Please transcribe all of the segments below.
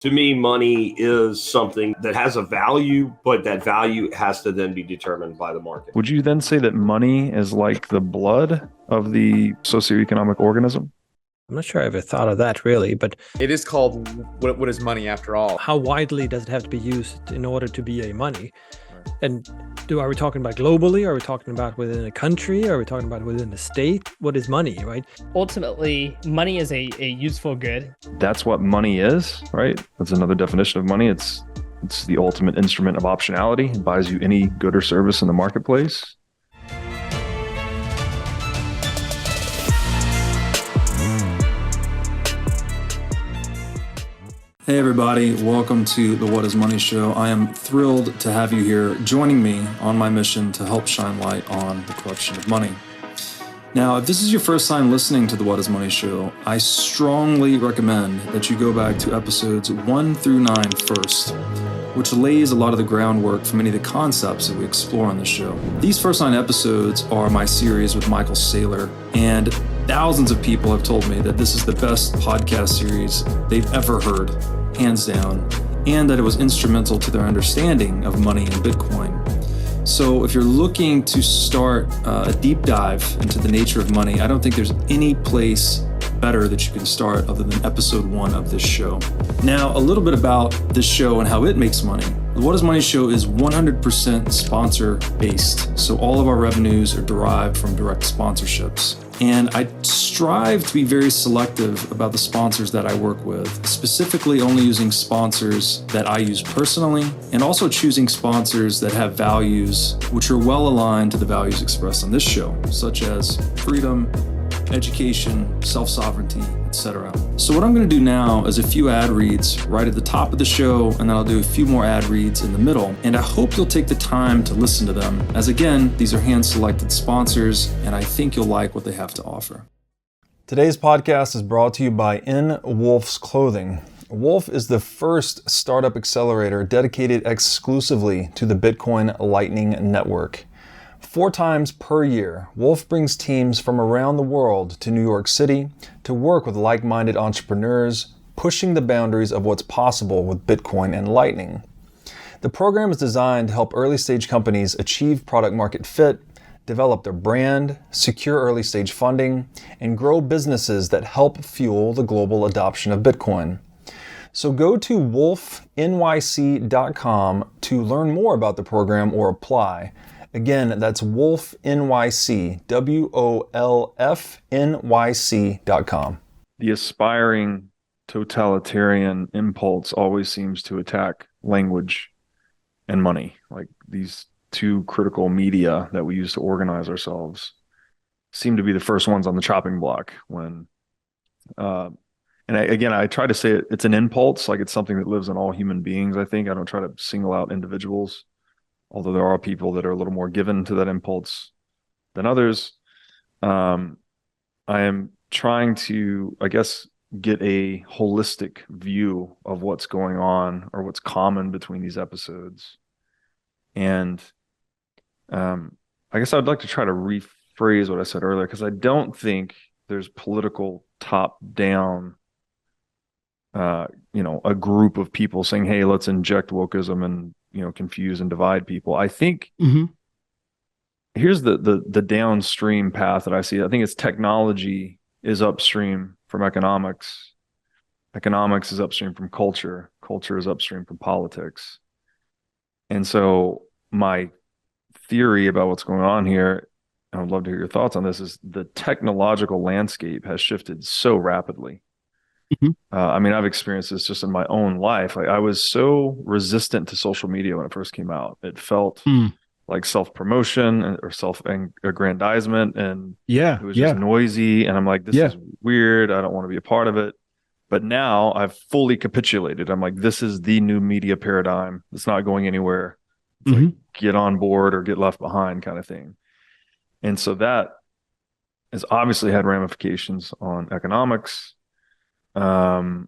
To me, money is something that has a value, but that value has to then be determined by the market. Would you then say that money is like the blood of the socioeconomic organism? I'm not sure I ever thought of that really, but it is called what is money after all? How widely does it have to be used in order to be a money? And are we talking about globally? Are we talking about within a country? Are we talking about within a state? What is money, right? Ultimately, money is a useful good. That's what money is, right? That's another definition of money. It's the ultimate instrument of optionality. It buys you any good or service in the marketplace. Hey everybody, welcome to the What is Money Show. I am thrilled to have you here joining me on my mission to help shine light on the corruption of money. Now, if this is your first time listening to the What is Money Show, I strongly recommend that you go back to episodes 1 through 9 first, which lays a lot of the groundwork for many of the concepts that we explore on the show. These first 9 episodes are my series with Michael Saylor, and thousands of people have told me that this is the best podcast series they've ever heard, hands down, and that it was instrumental to their understanding of money and Bitcoin. So if you're looking to start a deep dive into the nature of money, I don't think there's any place better that you can start other than episode 1 of this show. Now, a little bit about this show and how it makes money. The What is Money Show is 100% sponsor based. So all of our revenues are derived from direct sponsorships. And I strive to be very selective about the sponsors that I work with, specifically only using sponsors that I use personally, and also choosing sponsors that have values which are well aligned to the values expressed on this show, such as freedom, education, self-sovereignty, etc. So what I'm going to do now is a few ad reads right at the top of the show, and then I'll do a few more ad reads in the middle. And I hope you'll take the time to listen to them, as again, these are hand-selected sponsors, and I think you'll like what they have to offer. Today's podcast is brought to you by In Wolf's Clothing. Wolf is the first startup accelerator dedicated exclusively to the Bitcoin Lightning Network. 4 times per year, Wolf brings teams from around the world to New York City to work with like-minded entrepreneurs, pushing the boundaries of what's possible with Bitcoin and Lightning. The program is designed to help early-stage companies achieve product-market fit, develop their brand, secure early-stage funding, and grow businesses that help fuel the global adoption of Bitcoin. So go to wolfnyc.com to learn more about the program or apply. Again, that's Wolf NYC, WOLFNYC.com. The aspiring totalitarian impulse always seems to attack language and money, like these two critical media that we use to organize ourselves seem to be the first ones on the chopping block when, I try to say it's an impulse, like it's something that lives in all human beings, I think. I don't try to single out individuals, although there are people that are a little more given to that impulse than others. I am trying to, get a holistic view of what's going on or what's common between these episodes. And I would like to try to rephrase what I said earlier, because I don't think there's political top-down, a group of people saying, hey, let's inject wokeism and confuse and divide people. I think here's the downstream path that I see. I think it's technology is upstream from economics. Economics is upstream from culture. Culture is upstream from politics. And so my theory about what's going on here, and I would love to hear your thoughts on this, is the technological landscape has shifted so rapidly. I've experienced this just in my own life. Like, I was so resistant to social media when it first came out. It felt like self-promotion or self-aggrandizement, and it was just noisy. And I'm like, this is weird. I don't want to be a part of it. But now I've fully capitulated. I'm like, this is the new media paradigm. It's not going anywhere. It's like, get on board or get left behind kind of thing. And so that has obviously had ramifications on economics. And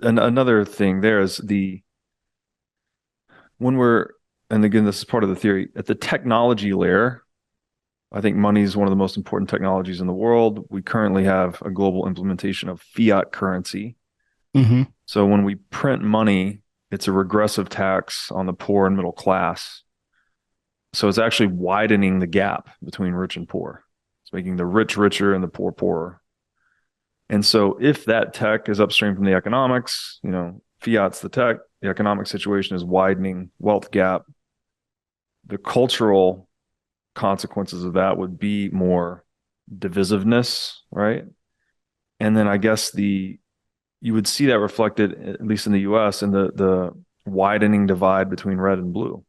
another thing there is and again, this is part of the theory, at the technology layer, I think money is one of the most important technologies in the world. We currently have a global implementation of fiat currency, Mm-hmm. So when we print money, it's a regressive tax on the poor and middle class. So it's actually widening the gap between rich and poor. It's making the rich richer and the poor poorer. And so if that tech is upstream from the economics, fiat's the tech, the economic situation is widening wealth gap. The cultural consequences of that would be more divisiveness, right? And then I guess you would see that reflected, at least in the US, in the widening divide between red and blue.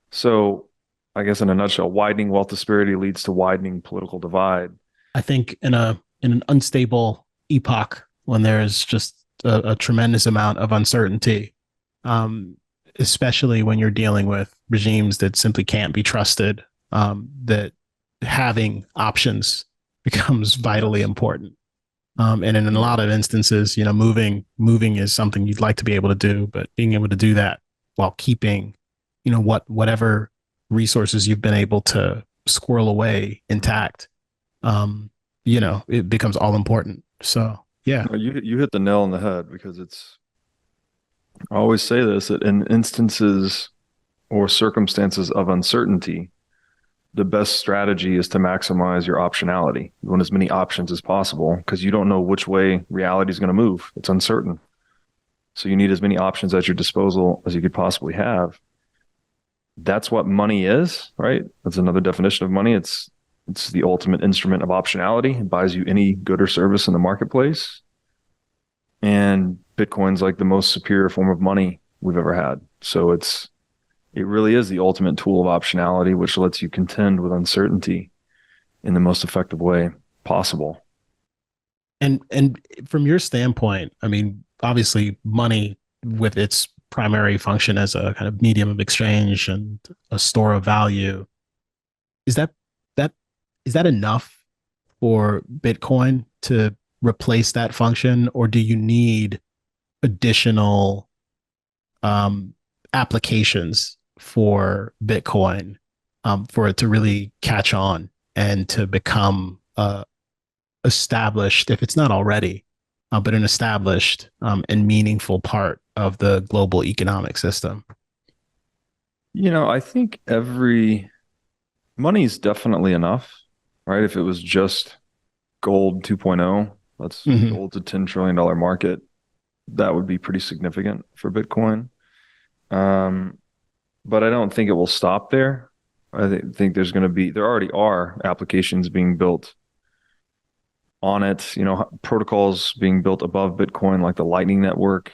So I guess in a nutshell, widening wealth disparity leads to widening political divide. I think in an unstable epoch when there's just a tremendous amount of uncertainty, especially when you're dealing with regimes that simply can't be trusted, that having options becomes vitally important. And in a lot of instances, moving is something you'd like to be able to do, but being able to do that while keeping, whatever resources you've been able to squirrel away intact, it becomes all important. So, yeah. You hit the nail on the head, because I always say this, that in instances or circumstances of uncertainty, the best strategy is to maximize your optionality. You want as many options as possible, because you don't know which way reality is going to move. It's uncertain. So you need as many options at your disposal as you could possibly have. That's what money is, right? That's another definition of money. It's the ultimate instrument of optionality. It buys you any good or service in the marketplace. And Bitcoin's like the most superior form of money we've ever had. So it really is the ultimate tool of optionality, which lets you contend with uncertainty in the most effective way possible. And from your standpoint, I mean, obviously money, with its primary function as a kind of medium of exchange and a store of value, is that enough for Bitcoin to replace that function, or do you need additional applications for Bitcoin for it to really catch on and to become established, if it's not already, but an established and meaningful part of the global economic system? I think money is definitely enough, right? If it was just gold 2.0, that's gold's a $10 trillion market, that would be pretty significant for Bitcoin. But I don't think it will stop there. I think there already are applications being built on it, protocols being built above Bitcoin, like the Lightning Network,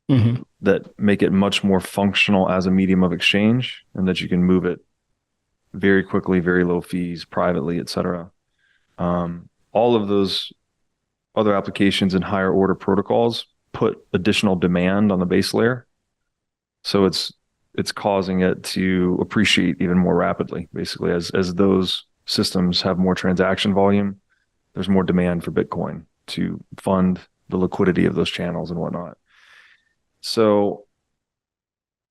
that make it much more functional as a medium of exchange, and that you can move it very quickly, very low fees, privately, etc. All of those other applications and higher order protocols put additional demand on the base layer. So it's causing it to appreciate even more rapidly, basically, as those systems have more transaction volume, there's more demand for Bitcoin to fund the liquidity of those channels and whatnot. So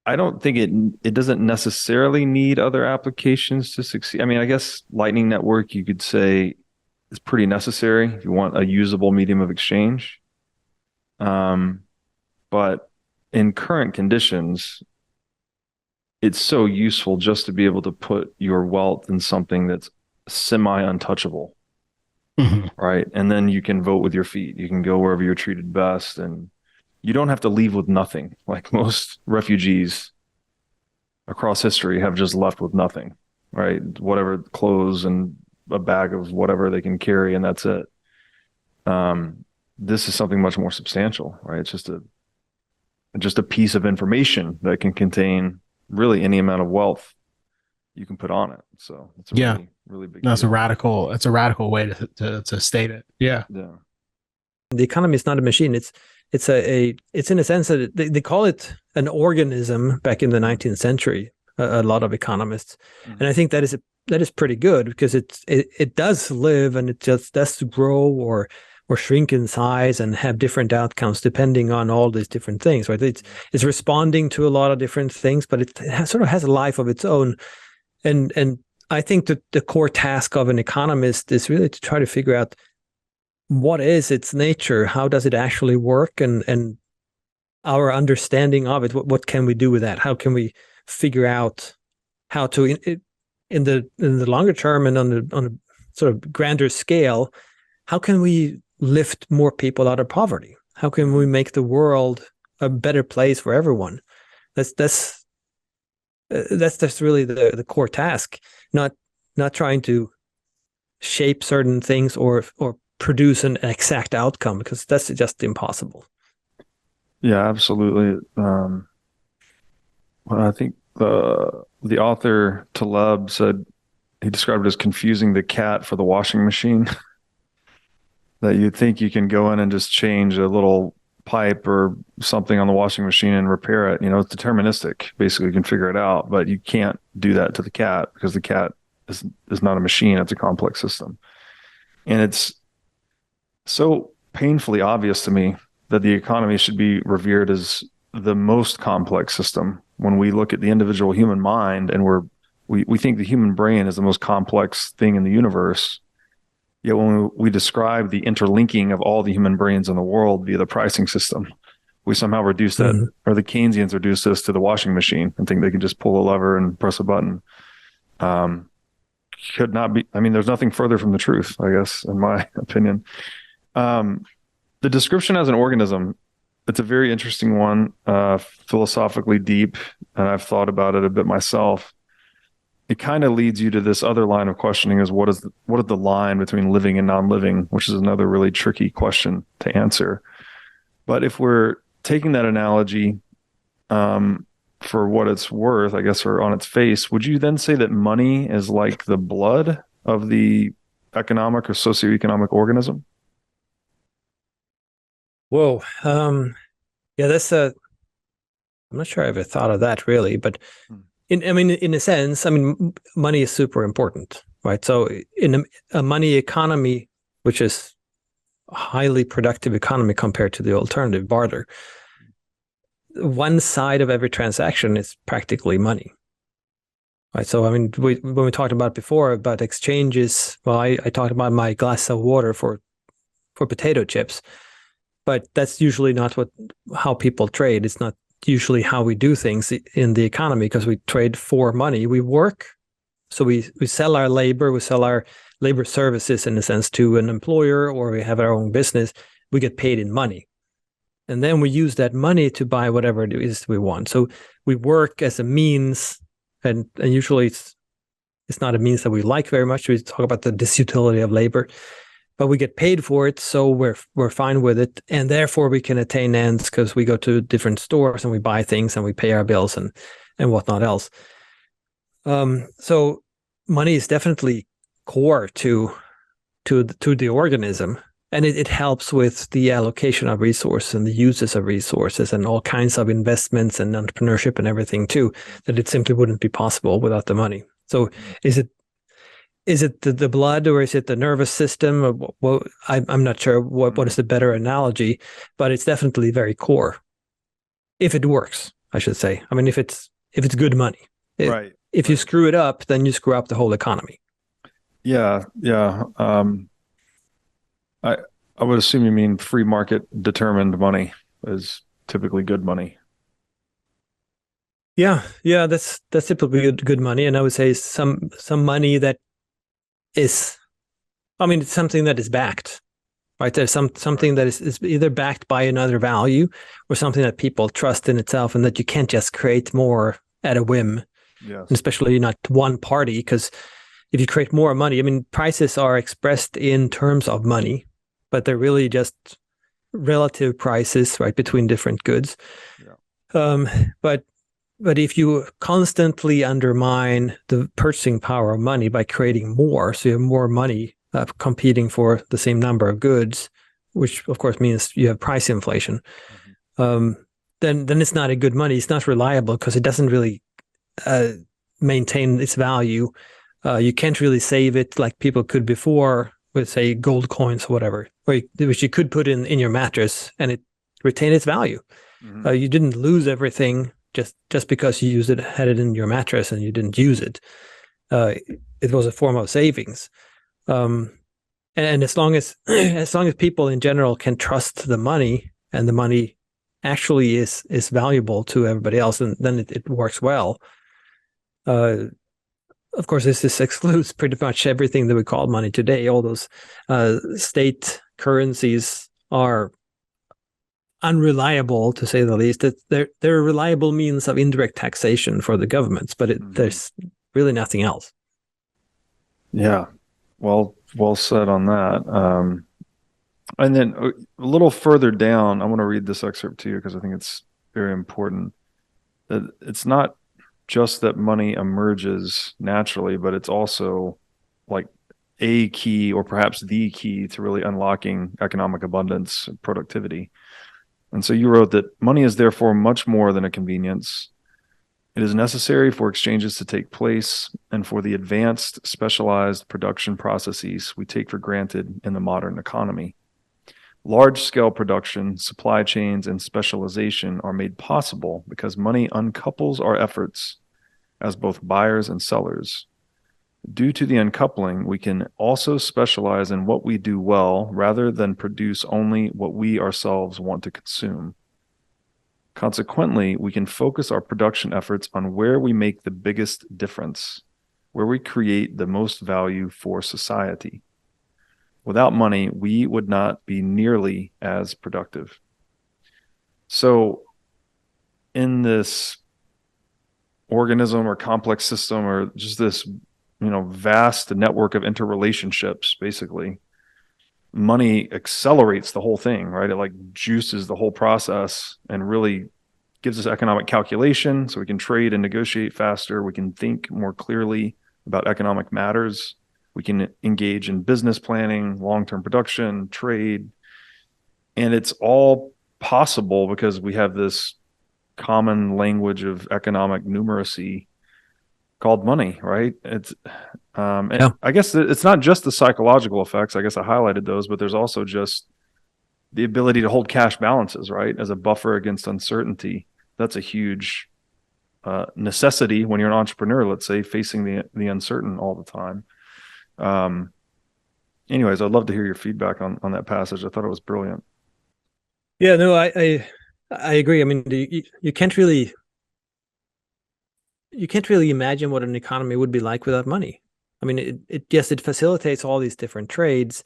I don't think it doesn't necessarily need other applications to succeed. I mean, I guess Lightning Network, you could say, is pretty necessary if you want a usable medium of exchange. But in current conditions, it's so useful just to be able to put your wealth in something that's semi-untouchable, right? And then you can vote with your feet. You can go wherever you're treated best, and you don't have to leave with nothing. Like most refugees across history have just left with nothing, right? Whatever, clothes and a bag of whatever they can carry, and that's it. This is something much more substantial, right? It's just a piece of information that can contain really any amount of wealth you can put on it. So it's a really big deal. It's a radical way to state it. Yeah. The economy is not a machine. It's in a sense that they call it an organism back in the 19th century, a lot of economists. And I think that is pretty good, because it does live, and it just does grow or shrink in size and have different outcomes depending on all these different things, right? It's responding to a lot of different things, but it sort of has a life of its own. And I think that the core task of an economist is really to try to figure out what is its nature? How does it actually work? And our understanding of it, what can we do with that? How can we figure out how to, in the longer term and on a sort of grander scale, how can we lift more people out of poverty? How can we make the world a better place for everyone? That's really the core task. Not trying to shape certain things or produce an exact outcome, because that's just impossible. Yeah, absolutely. Well, I think the author Taleb said, he described it as confusing the cat for the washing machine. That you think you can go in and just change a little pipe or something on the washing machine and repair it. It's deterministic. Basically, you can figure it out, but you can't do that to the cat, because the cat is not a machine. It's a complex system. And it's so painfully obvious to me that the economy should be revered as the most complex system. When we look at the individual human mind, and we think the human brain is the most complex thing in the universe, yet when we describe the interlinking of all the human brains in the world via the pricing system, we somehow reduce that, or the Keynesians reduce this to the washing machine and think they can just pull a lever and press a button. Should not be. I mean, there's nothing further from the truth, I guess, in my opinion. The description as an organism, it's a very interesting one, philosophically deep, and I've thought about it a bit myself. It kind of leads you to this other line of questioning: is what is the line between living and non-living, which is another really tricky question to answer. But if we're taking that analogy for what it's worth, I guess, or on its face, would you then say that money is like the blood of the economic or socioeconomic organism? Whoa. Yeah, that's I'm not sure I ever thought of that really, but in a sense, money is super important, right? So in a money economy, which is a highly productive economy compared to the alternative, barter, one side of every transaction is practically money, right? So when we talked about before about exchanges, well, I talked about my glass of water for potato chips, but that's usually not how people trade. It's not usually how we do things in the economy, because we trade for money. We work, so we sell our labor, we sell our labor services in a sense to an employer, or we have our own business. We get paid in money, and then we use that money to buy whatever it is we want. So we work as a means, and usually it's not a means that we like very much. We talk about the disutility of labor, but we get paid for it, so we're fine with it, and therefore we can attain ends because we go to different stores and we buy things and we pay our bills and whatnot else. So money is definitely core to the organism, and it helps with the allocation of resources and the uses of resources and all kinds of investments and entrepreneurship and everything too, that it simply wouldn't be possible without the money. So is it the blood, or is it the nervous system? Well, I'm not sure what is the better analogy, but it's definitely very core. If it works, I should say. If it's good money. Right. If you screw it up, then you screw up the whole economy. Yeah. I would assume you mean free market determined money is typically good money. Yeah, that's typically good money, and I would say some money that is, it's something that is backed, right? There's something that is either backed by another value or something that people trust in itself, and that you can't just create more at a whim. Yes. And especially not one party, because if you create more money, prices are expressed in terms of money, but they're really just relative prices, right, between different goods. Yeah. But if you constantly undermine the purchasing power of money by creating more, so you have more money competing for the same number of goods, which of course means you have price inflation, then it's not a good money. It's not reliable because it doesn't really maintain its value. You can't really save it like people could before with, say, gold coins or whatever, which you could put in your mattress and it retained its value. Mm-hmm. You didn't lose everything just because you had it in your mattress and you didn't use it. It was a form of savings. And And as long as as long as people in general can trust the money, and the money actually is valuable to everybody else, and then it works well. Of course, this excludes pretty much everything that we call money today. All those state currencies are unreliable, to say the least. They're a reliable means of indirect taxation for the governments, but there's really nothing else. Yeah, well said on that. And then a little further down, I want to read this excerpt to you because I think it's very important. That it's not just that money emerges naturally, but it's also like a key, or perhaps the key, to really unlocking economic abundance and productivity. And so you wrote that money is therefore much more than a convenience. It is necessary for exchanges to take place and for the advanced, specialized production processes we take for granted in the modern economy. Large-scale production, supply chains, and specialization are made possible because money uncouples our efforts as both buyers and sellers. Due to the uncoupling, we can also specialize in what we do well rather than produce only what we ourselves want to consume. Consequently, we can focus our production efforts on where we make the biggest difference, where we create the most value for society. Without money, we would not be nearly as productive. So in this organism or complex system, or just this, vast network of interrelationships, basically, money accelerates the whole thing, right? It like juices the whole process and really gives us economic calculation so we can trade and negotiate faster. We can think more clearly about economic matters. We can engage in business planning, long-term production, trade. And it's all possible because we have this common language of economic numeracy called money, right? It's I guess it's not just the psychological effects. I guess I highlighted those, but there's also just the ability to hold cash balances, right, as a buffer against uncertainty. That's a huge necessity when you're an entrepreneur, let's say, facing the uncertain all the time. Anyways, I'd love to hear your feedback on that passage. I thought it was brilliant. Yeah, no, I agree. I mean, you can't really imagine what an economy would be like without money. I mean, it facilitates all these different trades,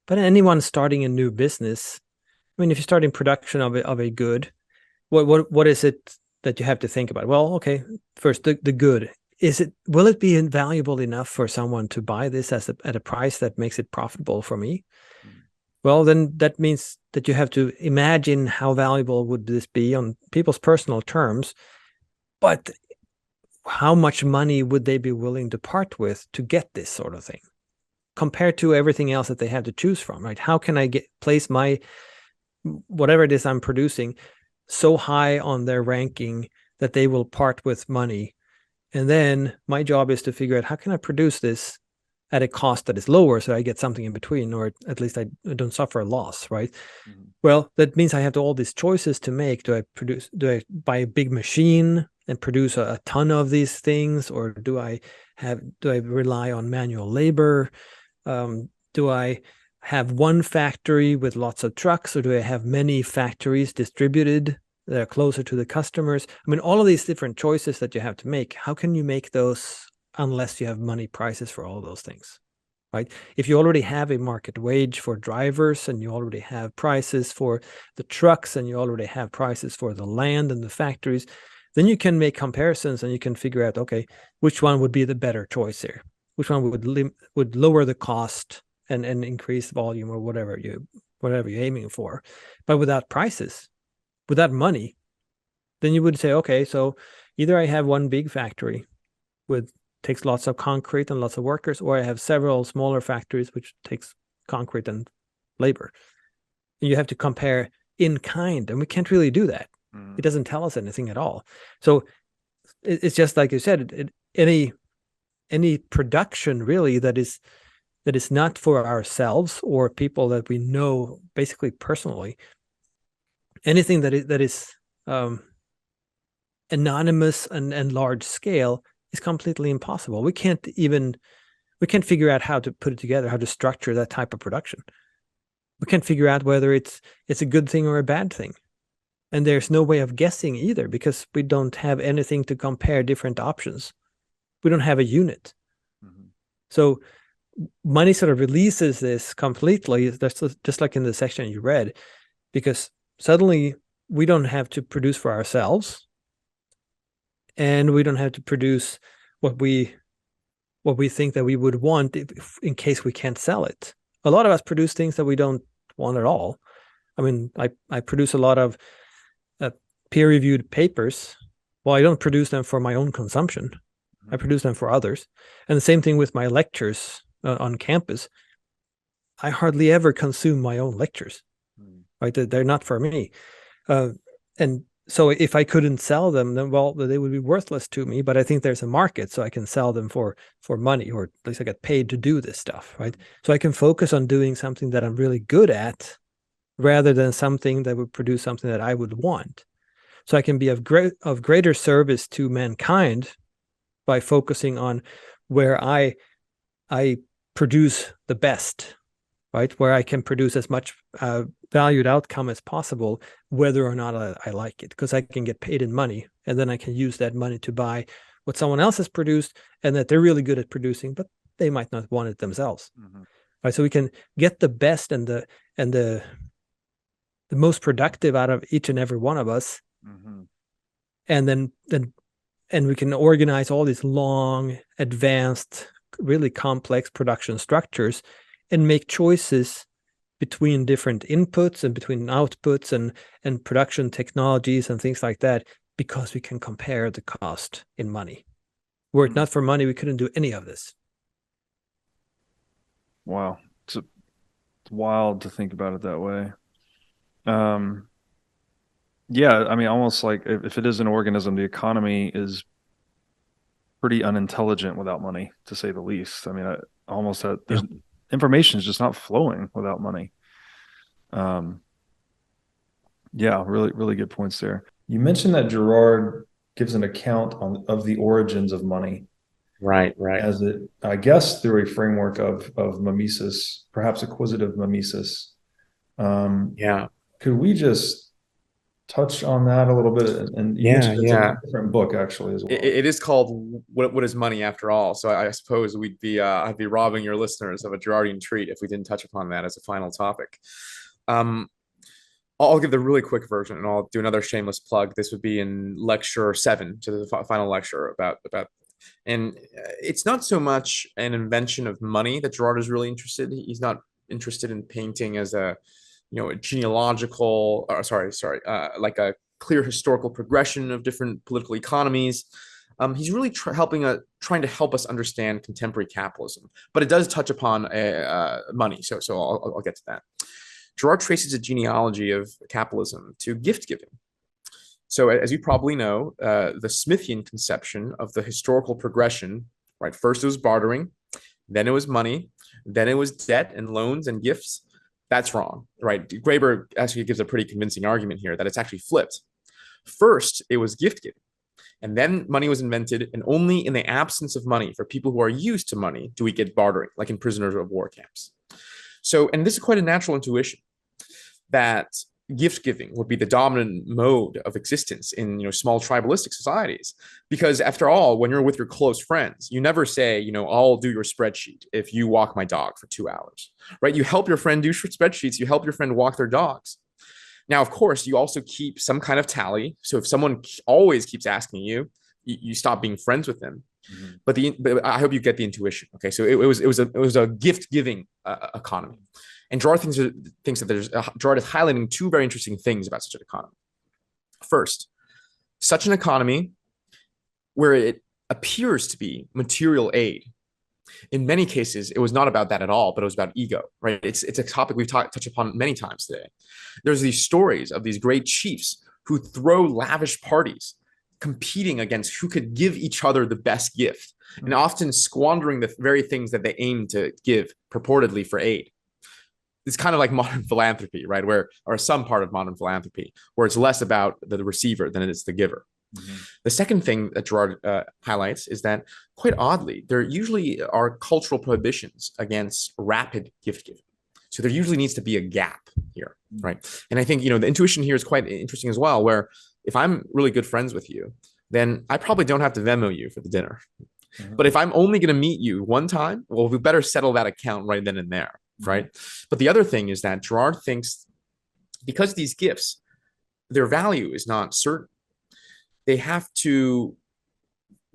but anyone starting a new business, I mean, if you're starting production of a good, what is it that you have to think about? Well, okay, first the good. Will it be valuable enough for someone to buy this at a price that makes it profitable for me? Well, then that means that you have to imagine how valuable would this be on people's personal terms, but how much money would they be willing to part with to get this sort of thing, compared to everything else that they have to choose from, right? How can I place my whatever it is I'm producing so high on their ranking that they will part with money? And then my job is to figure out how can I produce this at a cost that is lower so I get something in between, or at least I don't suffer a loss, right? Mm-hmm. Well, that means I have all these choices to make. Do I buy a big machine and produce a ton of these things, or do I rely on manual labor? Do I have one factory with lots of trucks, or do I have many factories distributed that are closer to the customers? I mean, all of these different choices that you have to make, how can you make those unless you have money prices for all those things, right? If you already have a market wage for drivers, and you already have prices for the trucks, and you already have prices for the land and the factories, then you can make comparisons and you can figure out, okay, which one would be the better choice here? Which one would lower the cost and increase volume, or whatever you're aiming for? But without prices, without money, then you would say, okay, so either I have one big factory takes lots of concrete and lots of workers, or I have several smaller factories which takes concrete and labor. And you have to compare in kind, and we can't really do that. It doesn't tell us anything at all. So it's just like you said, any production really that is not for ourselves or people that we know basically personally, anything that is anonymous and large scale is completely impossible. We can't even We can't figure out how to put it together, how to structure that type of production. We can't figure out whether it's a good thing or a bad thing. And there's no way of guessing either, because we don't have anything to compare different options. We don't have a unit. Mm-hmm. So money sort of releases this completely. That's just like in the section you read, because suddenly we don't have to produce for ourselves, and we don't have to produce what we think that we would want in case we can't sell it. A lot of us produce things that we don't want at all. I mean, I produce a lot of peer-reviewed papers. Well, I don't produce them for my own consumption. I produce them for others. And the same thing with my lectures on campus. I hardly ever consume my own lectures. Right? They're not for me. And so if I couldn't sell them, then, well, they would be worthless to me. But I think there's a market, so I can sell them for money, or at least I get paid to do this stuff, right? So I can focus on doing something that I'm really good at, rather than something that would produce something that I would want. So I can be of greater service to mankind by focusing on where I produce the best, right? Where I can produce as much valued outcome as possible, whether or not I like it, because I can get paid in money, and then I can use that money to buy what someone else has produced and that they're really good at producing, but they might not want it themselves. Mm-hmm. Right? So we can get the best and the most productive out of each and every one of us. Mm-hmm. And then we can organize all these long, advanced, really complex production structures and make choices between different inputs and between outputs and production technologies and things like that, because we can compare the cost in money. Were it not for money, we couldn't do any of this. Wow. It's wild to think about it that way. Yeah, I mean, almost like if it is an organism, the economy is pretty unintelligent without money, to say the least. I mean, information is just not flowing without money. Yeah, really, really good points there. You mentioned that Girard gives an account of the origins of money. Right. As it, I guess, through a framework of mimesis, perhaps acquisitive mimesis. Yeah. Could we just touch on that a little bit? And you mentioned it's a different book actually as well. It is called "What Is Money After All?" So I suppose I'd be robbing your listeners of a Girardian treat if we didn't touch upon that as a final topic. I'll give the really quick version, and I'll do another shameless plug. This would be in lecture 7, to the final lecture about. And it's not so much an invention of money that Girard is really interested. He's not interested in painting as a genealogical, like a clear historical progression of different political economies. He's really trying to help us understand contemporary capitalism, but it does touch upon money. So I'll get to that. Girard traces a genealogy of capitalism to gift giving. So as you probably know, the Smithian conception of the historical progression, right? First it was bartering, then it was money, then it was debt and loans and gifts. That's wrong, right? Graeber actually gives a pretty convincing argument here that it's actually flipped. First, it was gift giving, and then money was invented, and only in the absence of money for people who are used to money do we get bartering, like in prisoners of war camps. So, and this is quite a natural intuition that gift giving would be the dominant mode of existence in small tribalistic societies, because after all, when you're with your close friends, you never say I'll do your spreadsheet if you walk my dog for 2 hours, right? You help your friend do spreadsheets, you help your friend walk their dogs. Now, of course, you also keep some kind of tally, so if someone always keeps asking you, you stop being friends with them. Mm-hmm. But I hope you get the intuition. Okay, so it was a gift giving economy. And Girard thinks that Girard is highlighting 2 very interesting things about such an economy. First, such an economy where it appears to be material aid. In many cases, it was not about that at all, but it was about ego, right? It's a topic we've touched upon many times today. There's these stories of these great chiefs who throw lavish parties, competing against who could give each other the best gift, and often squandering the very things that they aim to give purportedly for aid. It's kind of like modern philanthropy, right? Or some part of modern philanthropy, where it's less about the receiver than it is the giver. The second thing that Gerard highlights is that, quite oddly, there usually are cultural prohibitions against rapid gift giving. So there usually needs to be a gap here, right? And I think, the intuition here is quite interesting as well, where if I'm really good friends with you, then I probably don't have to Venmo you for the dinner. But if I'm only going to meet you one time, well, we better settle that account right then and there, right? But the other thing is that Gerard thinks, because these gifts, their value is not certain, they have to,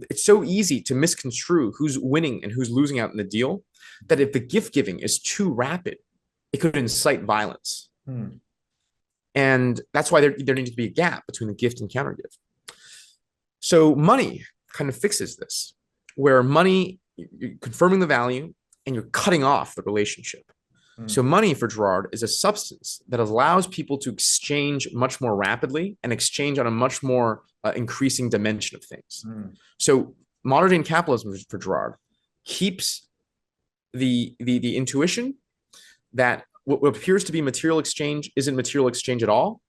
it's so easy to misconstrue who's winning and who's losing out in the deal, that if the gift giving is too rapid, it could incite violence. And that's why there needs to be a gap between the gift and counter gift. So money kind of fixes this, where money, you're confirming the value and you're cutting off the relationship. So money for Gerard is a substance that allows people to exchange much more rapidly and exchange on a much more increasing dimension of things. So modern capitalism for Gerard keeps the intuition that what appears to be material exchange isn't material exchange at all,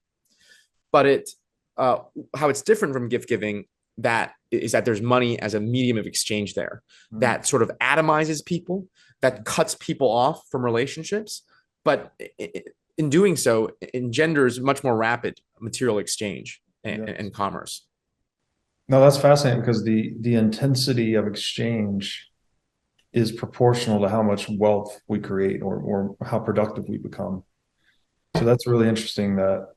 but it how it's different from gift giving that is that there's money as a medium of exchange there that sort of atomizes people, that cuts people off from relationships, but in doing so engenders much more rapid material exchange and commerce. No, that's fascinating, because the intensity of exchange is proportional to how much wealth we create or how productive we become. So that's really interesting that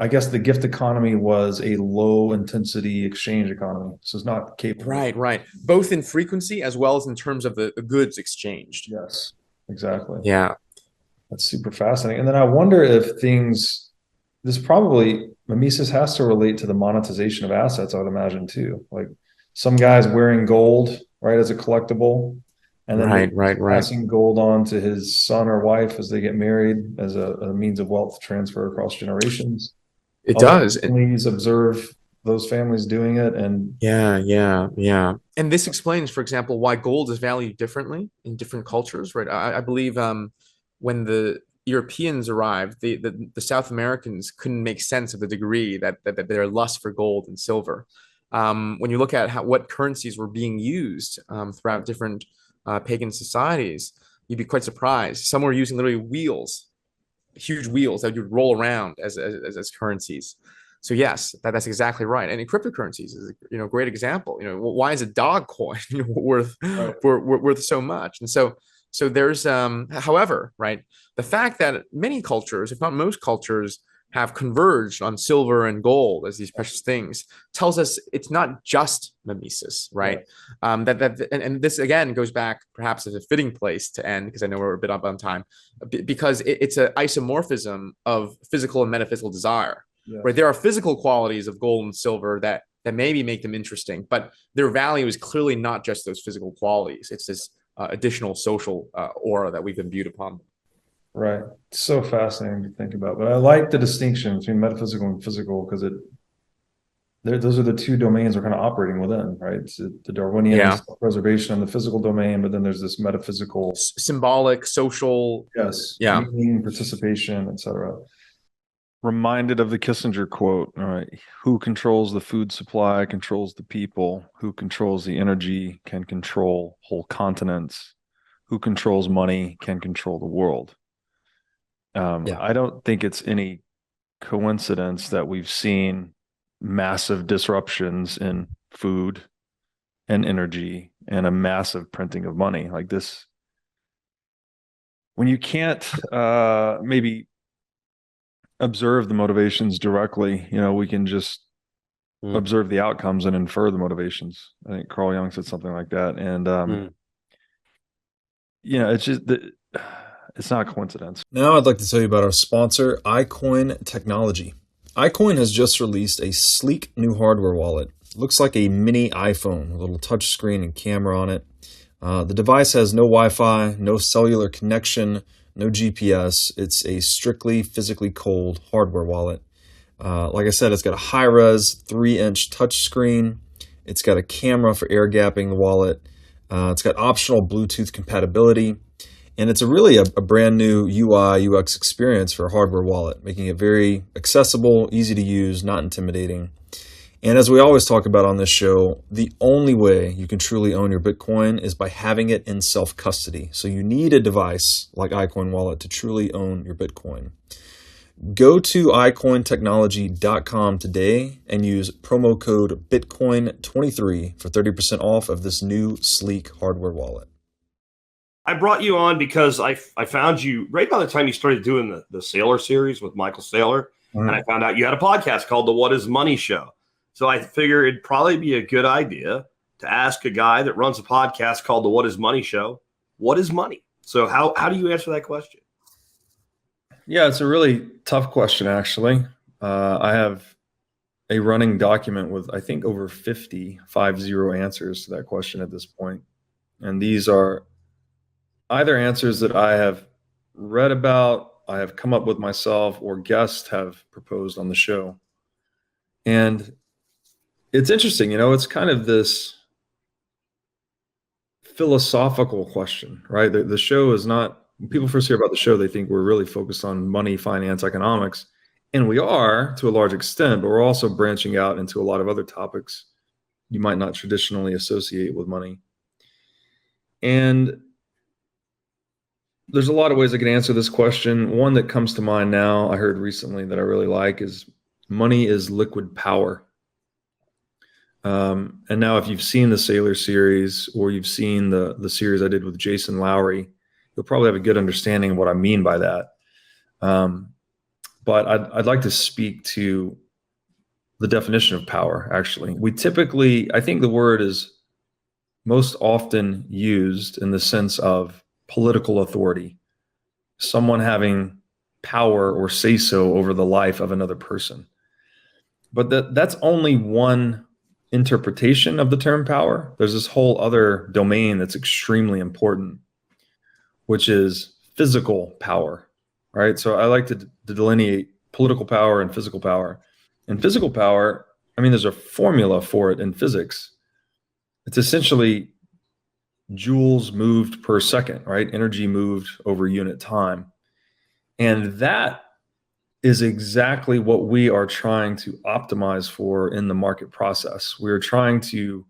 I guess the gift economy was a low intensity exchange economy. So it's not capable. Right. Both in frequency as well as in terms of the goods exchanged. Yes, exactly. Yeah. That's super fascinating. And then I wonder if mimesis has to relate to the monetization of assets, I would imagine too. Like some guy's wearing gold, right, as a collectible. And then passing gold on to his son or wife as they get married as a means of wealth transfer across generations. It does. Please observe those families doing it. And yeah. And this explains, for example, why gold is valued differently in different cultures, right? I believe when the Europeans arrived, the South Americans couldn't make sense of the degree that their lust for gold and silver. When you look at what currencies were being used throughout different pagan societies, you'd be quite surprised. Some were using literally wheels, huge wheels that you'd roll around as currencies. So yes, that's exactly right. And in cryptocurrencies is a great example. Why is a dog coin worth so much? And so there's however, right, the fact that many cultures, if not most cultures, have converged on silver and gold as these precious things tells us it's not just mimesis, right? And this again goes back perhaps as a fitting place to end, because I know we're a bit up on time, because it's an isomorphism of physical and metaphysical desire, right? There are physical qualities of gold and silver that maybe make them interesting, but their value is clearly not just those physical qualities. It's this additional social aura that we've imbued upon them. Right. So fascinating to think about. But I like the distinction between metaphysical and physical, because those are the two domains we're kind of operating within, right? It's the Darwinian preservation and the physical domain, but then there's this metaphysical, symbolic, social, meaning, participation, etc. Reminded of the Kissinger quote, all right, who controls the food supply controls the people, who controls the energy can control whole continents, who controls money can control the world. I don't think it's any coincidence that we've seen massive disruptions in food and energy and a massive printing of money like this. When you can't maybe observe the motivations directly, we can just observe the outcomes and infer the motivations. I think Carl Jung said something like that. And, it's just it's not a coincidence. Now I'd like to tell you about our sponsor, iCoin Technology. iCoin has just released a sleek new hardware wallet. Looks like a mini iPhone, a little touch screen and camera on it. The device has no Wi-Fi, no cellular connection, no GPS. It's a strictly physically cold hardware wallet. Like I said, it's got a high-res 3-inch touch screen. It's got a camera for air gapping the wallet. It's got optional Bluetooth compatibility. And it's really a brand new UI, UX experience for a hardware wallet, making it very accessible, easy to use, not intimidating. And as we always talk about on this show, the only way you can truly own your Bitcoin is by having it in self-custody. So you need a device like iCoin Wallet to truly own your Bitcoin. Go to iCointechnology.com today and use promo code Bitcoin23 for 30% off of this new sleek hardware wallet. I brought you on because I found you right by the time you started doing the Saylor series with Michael Saylor, and I found out you had a podcast called the What is Money Show. So I figure it'd probably be a good idea to ask a guy that runs a podcast called the What is Money Show, what is money? So how do you answer that question? Yeah, it's a really tough question, actually. I have a running document with, I think, over 50 answers to that question at this point. And these are either answers that I have read about, I have come up with myself, or guests have proposed on the show. And it's interesting, it's kind of this philosophical question, right? The show is not, when people first hear about the show, they think we're really focused on money, finance, economics. And we are to a large extent, but we're also branching out into a lot of other topics you might not traditionally associate with money. And there's a lot of ways I can answer this question. One that comes to mind now, I heard recently that I really like, is money is liquid power. And now if you've seen the Saylor series, or you've seen the series I did with Jason Lowry, you'll probably have a good understanding of what I mean by that. But I'd like to speak to the definition of power, actually. We typically, I think the word is most often used in the sense of political authority, someone having power or say-so over the life of another person. But that's only one interpretation of the term power. There's this whole other domain that's extremely important, which is physical power, right? So I like to delineate political power and physical power. And physical power, there's a formula for it in physics. It's essentially joules moved per second, right? Energy moved over unit time. And that is exactly what we are trying to optimize for in the market process. We're trying to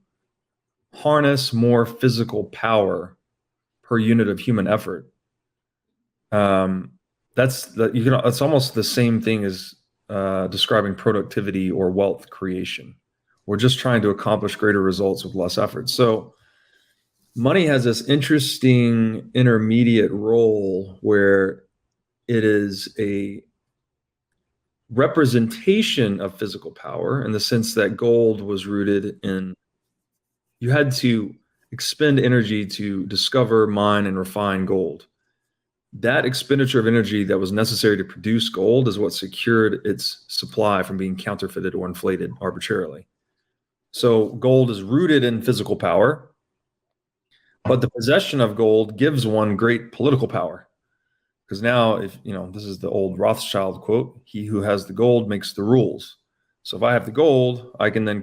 harness more physical power per unit of human effort. It's almost the same thing as describing productivity or wealth creation. We're just trying to accomplish greater results with less effort. So money has this interesting intermediate role where it is a representation of physical power, in the sense that gold was rooted in, you had to expend energy to discover, mine, and refine gold. That expenditure of energy that was necessary to produce gold is what secured its supply from being counterfeited or inflated arbitrarily. So gold is rooted in physical power, but the possession of gold gives one great political power. Because now, if this is the old Rothschild quote, he who has the gold makes the rules. So if I have the gold, I can then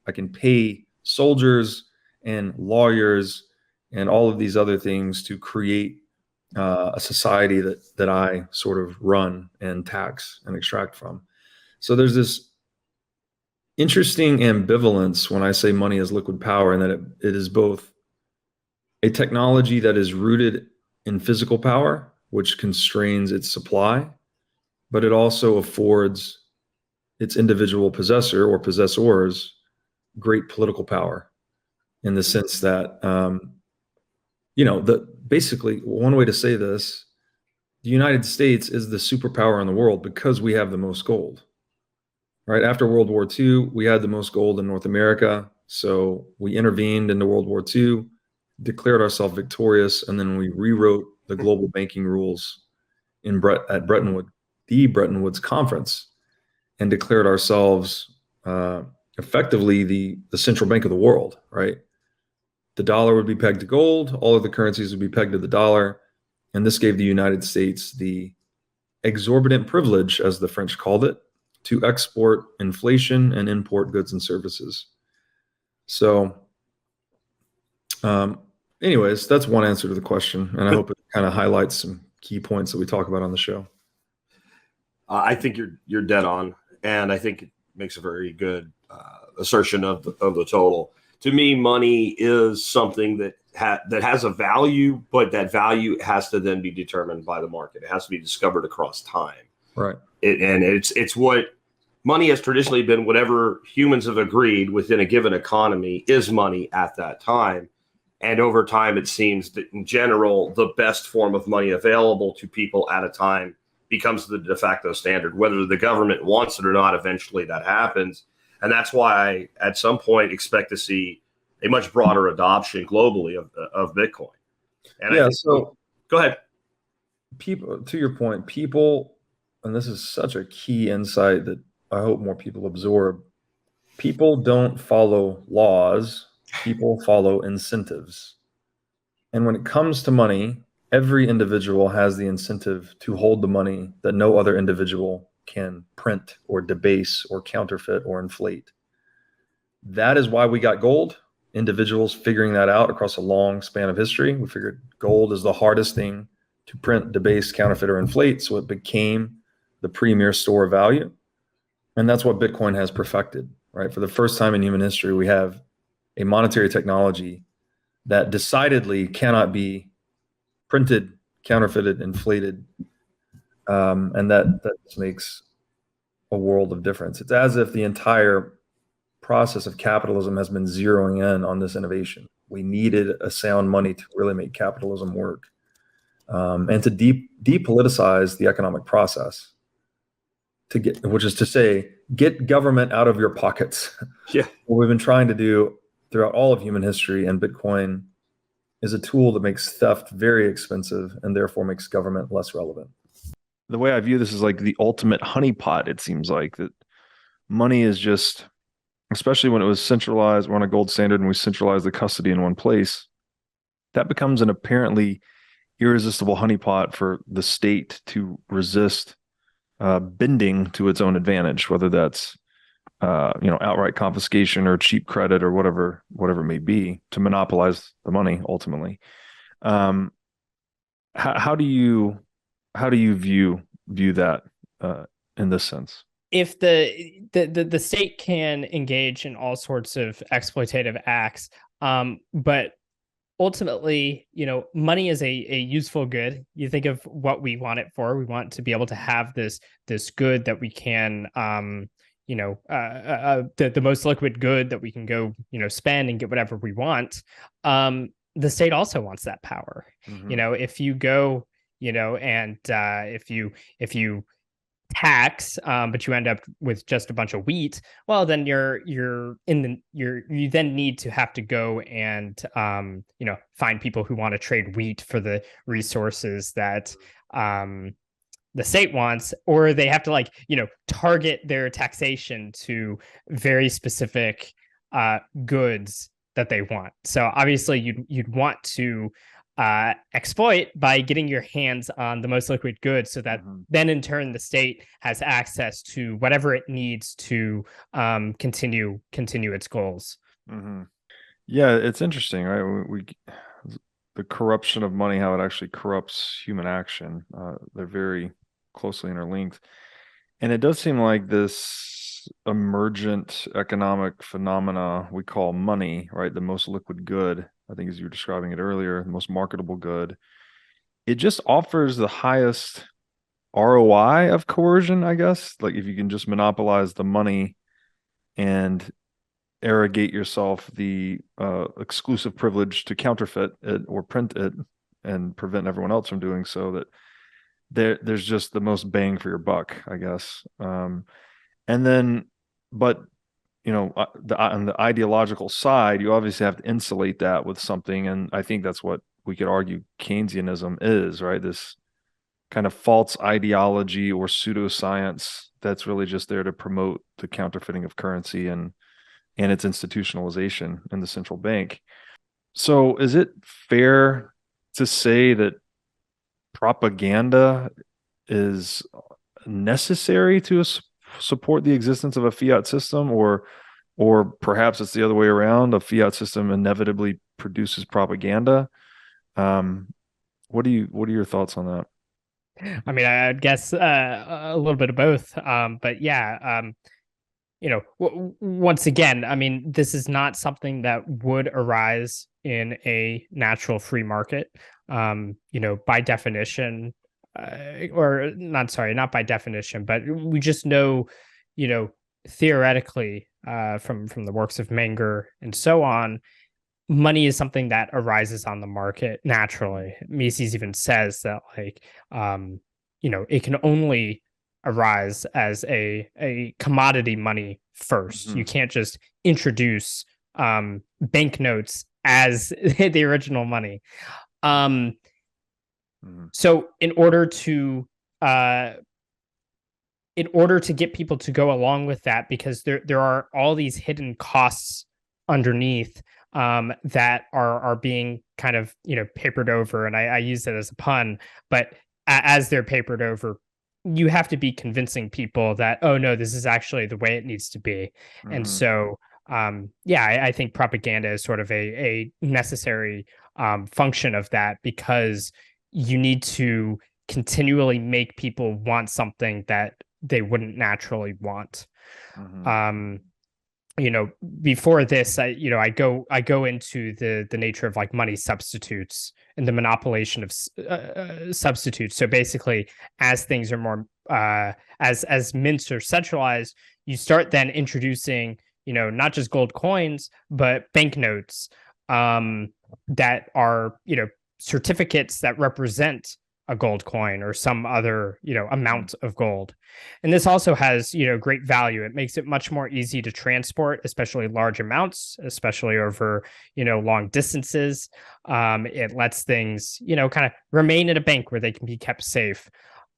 I can pay soldiers and lawyers and all of these other things to create a society that I sort of run and tax and extract from. So there's this interesting ambivalence when I say money is liquid power, and that it is both a technology that is rooted in physical power, which constrains its supply, but it also affords its individual possessor or possessors great political power, in the sense that, basically one way to say this, the United States is the superpower in the world because we have the most gold, right? After World War II, we had the most gold in North America. So we intervened into World War II, declared ourselves victorious, and then we rewrote the global banking rules at the Bretton Woods Conference, and declared ourselves effectively the central bank of the world, right? The dollar would be pegged to gold, all of the currencies would be pegged to the dollar, and this gave the United States the exorbitant privilege, as the French called it, to export inflation and import goods and services. So anyways, that's one answer to the question, and I hope it kind of highlights some key points that we talk about on the show. I think you're dead on, and I think makes a very good assertion of the total. To me, money is something that has a value, but that value has to then be determined by the market. It has to be discovered across time. Right. It's what money has traditionally been. Whatever humans have agreed within a given economy is money at that time. And over time, it seems that in general, the best form of money available to people at a time becomes the de facto standard. Whether the government wants it or not, eventually that happens. And that's why I, at some point, expect to see a much broader adoption globally of Bitcoin. And yeah, so go ahead. People, to your point, people, and this is such a key insight that I hope more people absorb. People don't follow laws, people follow incentives. And when it comes to money, every individual has the incentive to hold the money that no other individual can print or debase or counterfeit or inflate. That is why we got gold. Individuals figuring that out across a long span of history. We figured gold is the hardest thing to print, debase, counterfeit, or inflate. So it became the premier store of value. And that's what Bitcoin has perfected, right? For the first time in human history, we have a monetary technology that decidedly cannot be printed, counterfeited, inflated. And that makes a world of difference. It's as if the entire process of capitalism has been zeroing in on this innovation. We needed a sound money to really make capitalism work, and to depoliticize the economic process, which is to say, get government out of your pockets. Yeah, what we've been trying to do throughout all of human history, and Bitcoin is a tool that makes theft very expensive and therefore makes government less relevant. The way I view this is like the ultimate honeypot. It seems like that money is just, especially when it was centralized, we're on a gold standard and we centralize the custody in one place, that becomes an apparently irresistible honeypot for the state to resist bending to its own advantage, whether that's outright confiscation or cheap credit or whatever it may be, to monopolize the money ultimately. How do you view that in this sense? If the state can engage in all sorts of exploitative acts, but ultimately, money is a useful good. You think of what we want it for. We want to be able to have this good that we can, the most liquid good that we can go, spend and get whatever we want. The state also wants that power. Mm-hmm. If you go, and if you tax, but you end up with just a bunch of wheat, well, then you then need to have to go and find people who want to trade wheat for the resources that the state wants, or they have to target their taxation to very specific goods that they want. So obviously you'd want to exploit by getting your hands on the most liquid goods, so that then in turn the state has access to whatever it needs to continue its goals. Mm-hmm. Yeah, it's interesting, right? The corruption of money, how it actually corrupts human action. They're very closely interlinked, and it does seem like this emergent economic phenomena we call money, right? The most liquid good, I think, as you were describing it earlier, the most marketable good, it just offers the highest ROI of coercion, I guess. Like if you can just monopolize the money and arrogate yourself the exclusive privilege to counterfeit it or print it and prevent everyone else from doing so, that there's just the most bang for your buck, I guess. And then, but on the ideological side, you obviously have to insulate that with something. And I think that's what we could argue Keynesianism is, right? This kind of false ideology or pseudoscience that's really just there to promote the counterfeiting of currency and its institutionalization in the central bank. So is it fair to say that propaganda is necessary to support the existence of a fiat system, or perhaps it's the other way around? A fiat system inevitably produces propaganda. What are your thoughts on that? I mean, I'd guess a little bit of both. But yeah, once again, I mean, this is not something that would arise in a natural free market. By definition, or not, sorry, not by definition, but we just know, theoretically, from the works of Menger and so on, money is something that arises on the market naturally. Mises even says that, like, it can only arise as a commodity money first. You can't just introduce banknotes as the original money. So in order to get people to go along with that, because there are all these hidden costs underneath that are being kind of papered over, and I use that as a pun, but as they're papered over, you have to be convincing people that, oh no, this is actually the way it needs to be. And so I think propaganda is sort of a necessary function of that, because you need to continually make people want something that they wouldn't naturally want. Before this, I go into the nature of like money substitutes and the monopolization of substitutes. So basically, as things are more as mints are centralized, you start then introducing not just gold coins but banknotes that are certificates that represent a gold coin or some other amount of gold. And this also has great value. It makes it much more easy to transport, especially large amounts, especially over long distances. It lets things kind of remain in a bank where they can be kept safe.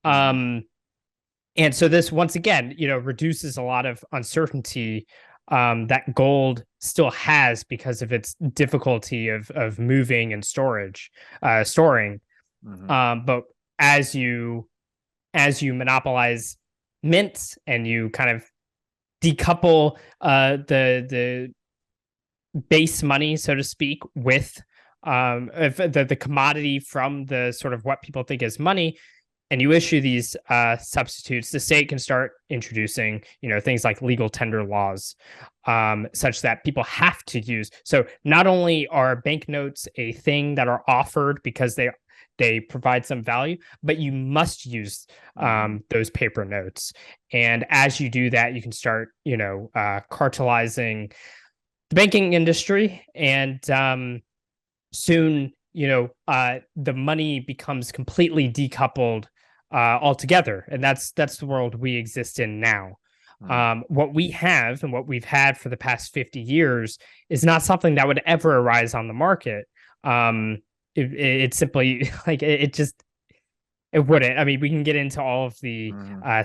And so this once again reduces a lot of uncertainty that gold still has because of its difficulty of moving and storing. But as you monopolize mints and you kind of decouple the base money, so to speak, with the commodity from the sort of what people think is money, and you issue these substitutes, the state can start introducing things like legal tender laws, such that people have to use. So not only are banknotes a thing that are offered because they provide some value, but you must use those paper notes. And as you do that, you can start, cartelizing the banking industry, and soon, the money becomes completely decoupled altogether. And that's the world we exist in now. What we have and what we've had for the past 50 years is not something that would ever arise on the market. It's simply like it wouldn't. I mean, we can get into all of the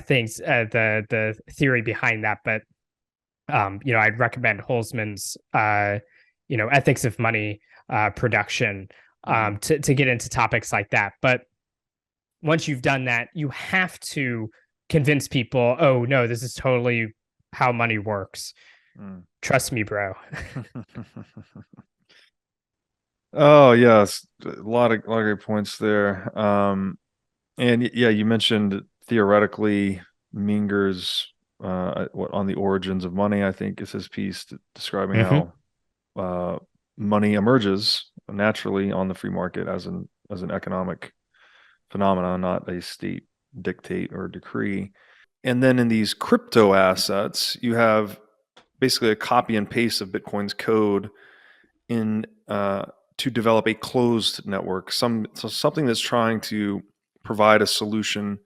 things, the theory behind that, but I'd recommend Holzman's ethics of money production to get into topics like that. But once you've done that, you have to convince people, oh no, this is totally how money works. Trust me, bro. Oh yes, a lot of great points there. And yeah, you mentioned theoretically Menger's on the origins of money, I think is his piece describing how money emerges naturally on the free market as an economic phenomenon, not a state dictate or decree. And then in these crypto assets, you have basically a copy and paste of Bitcoin's code in to develop a closed network, something that's trying to provide a solution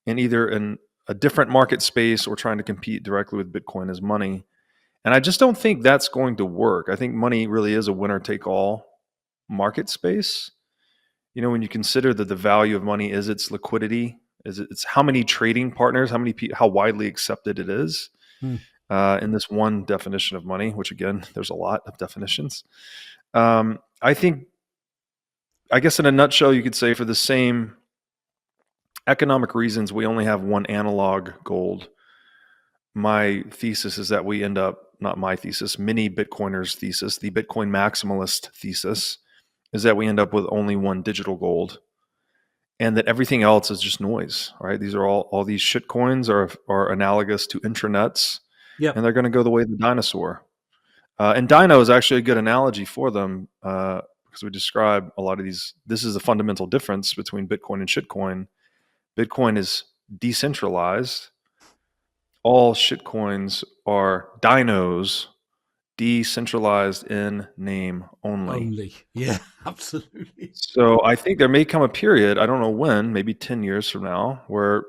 in either a different market space or trying to compete directly with Bitcoin as money. And I just don't think that's going to work. I think money really is a winner-take-all market space. When you consider that the value of money is its liquidity, it's how many trading partners, how widely accepted it is in this one definition of money, which again, there's a lot of definitions. I guess in a nutshell, you could say for the same economic reasons, we only have one analog gold. My thesis is that we end up, not my thesis, many Bitcoiners' thesis, the Bitcoin maximalist thesis, is that we end up with only one digital gold and that everything else is just noise, right? These are all these shit coins are analogous to intranets Yep. and they're going to go the way of the dinosaur. And dino is actually a good analogy for them because we describe a lot of these. This is the fundamental difference between Bitcoin and shitcoin. Bitcoin is decentralized. All shitcoins are dinos, decentralized in name only. Yeah, absolutely. So I think there may come a period, I don't know when, maybe 10 years from now, where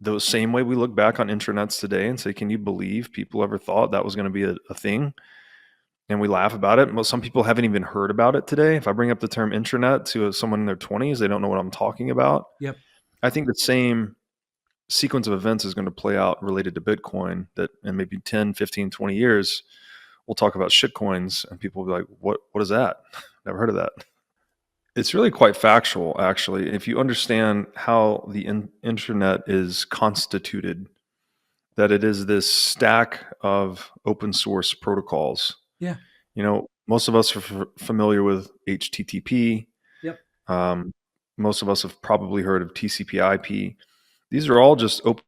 the same way we look back on intranets today and say, can you believe people ever thought that was going to be a thing? And we laugh about it. Well, some people haven't even heard about it today. If I bring up the term intranet to someone in their 20s, they don't know what I'm talking about. Yep. I think the same sequence of events is going to play out related to Bitcoin, that in maybe 10, 15, 20 years, we'll talk about shitcoins and people will be like, what is that? Never heard of that. It's really quite factual, actually. If you understand how the intranet is constituted, that it is this stack of open source protocols. Yeah. You know, most of us are familiar with HTTP. Yep. Most of us have probably heard of TCP/IP. These are all just open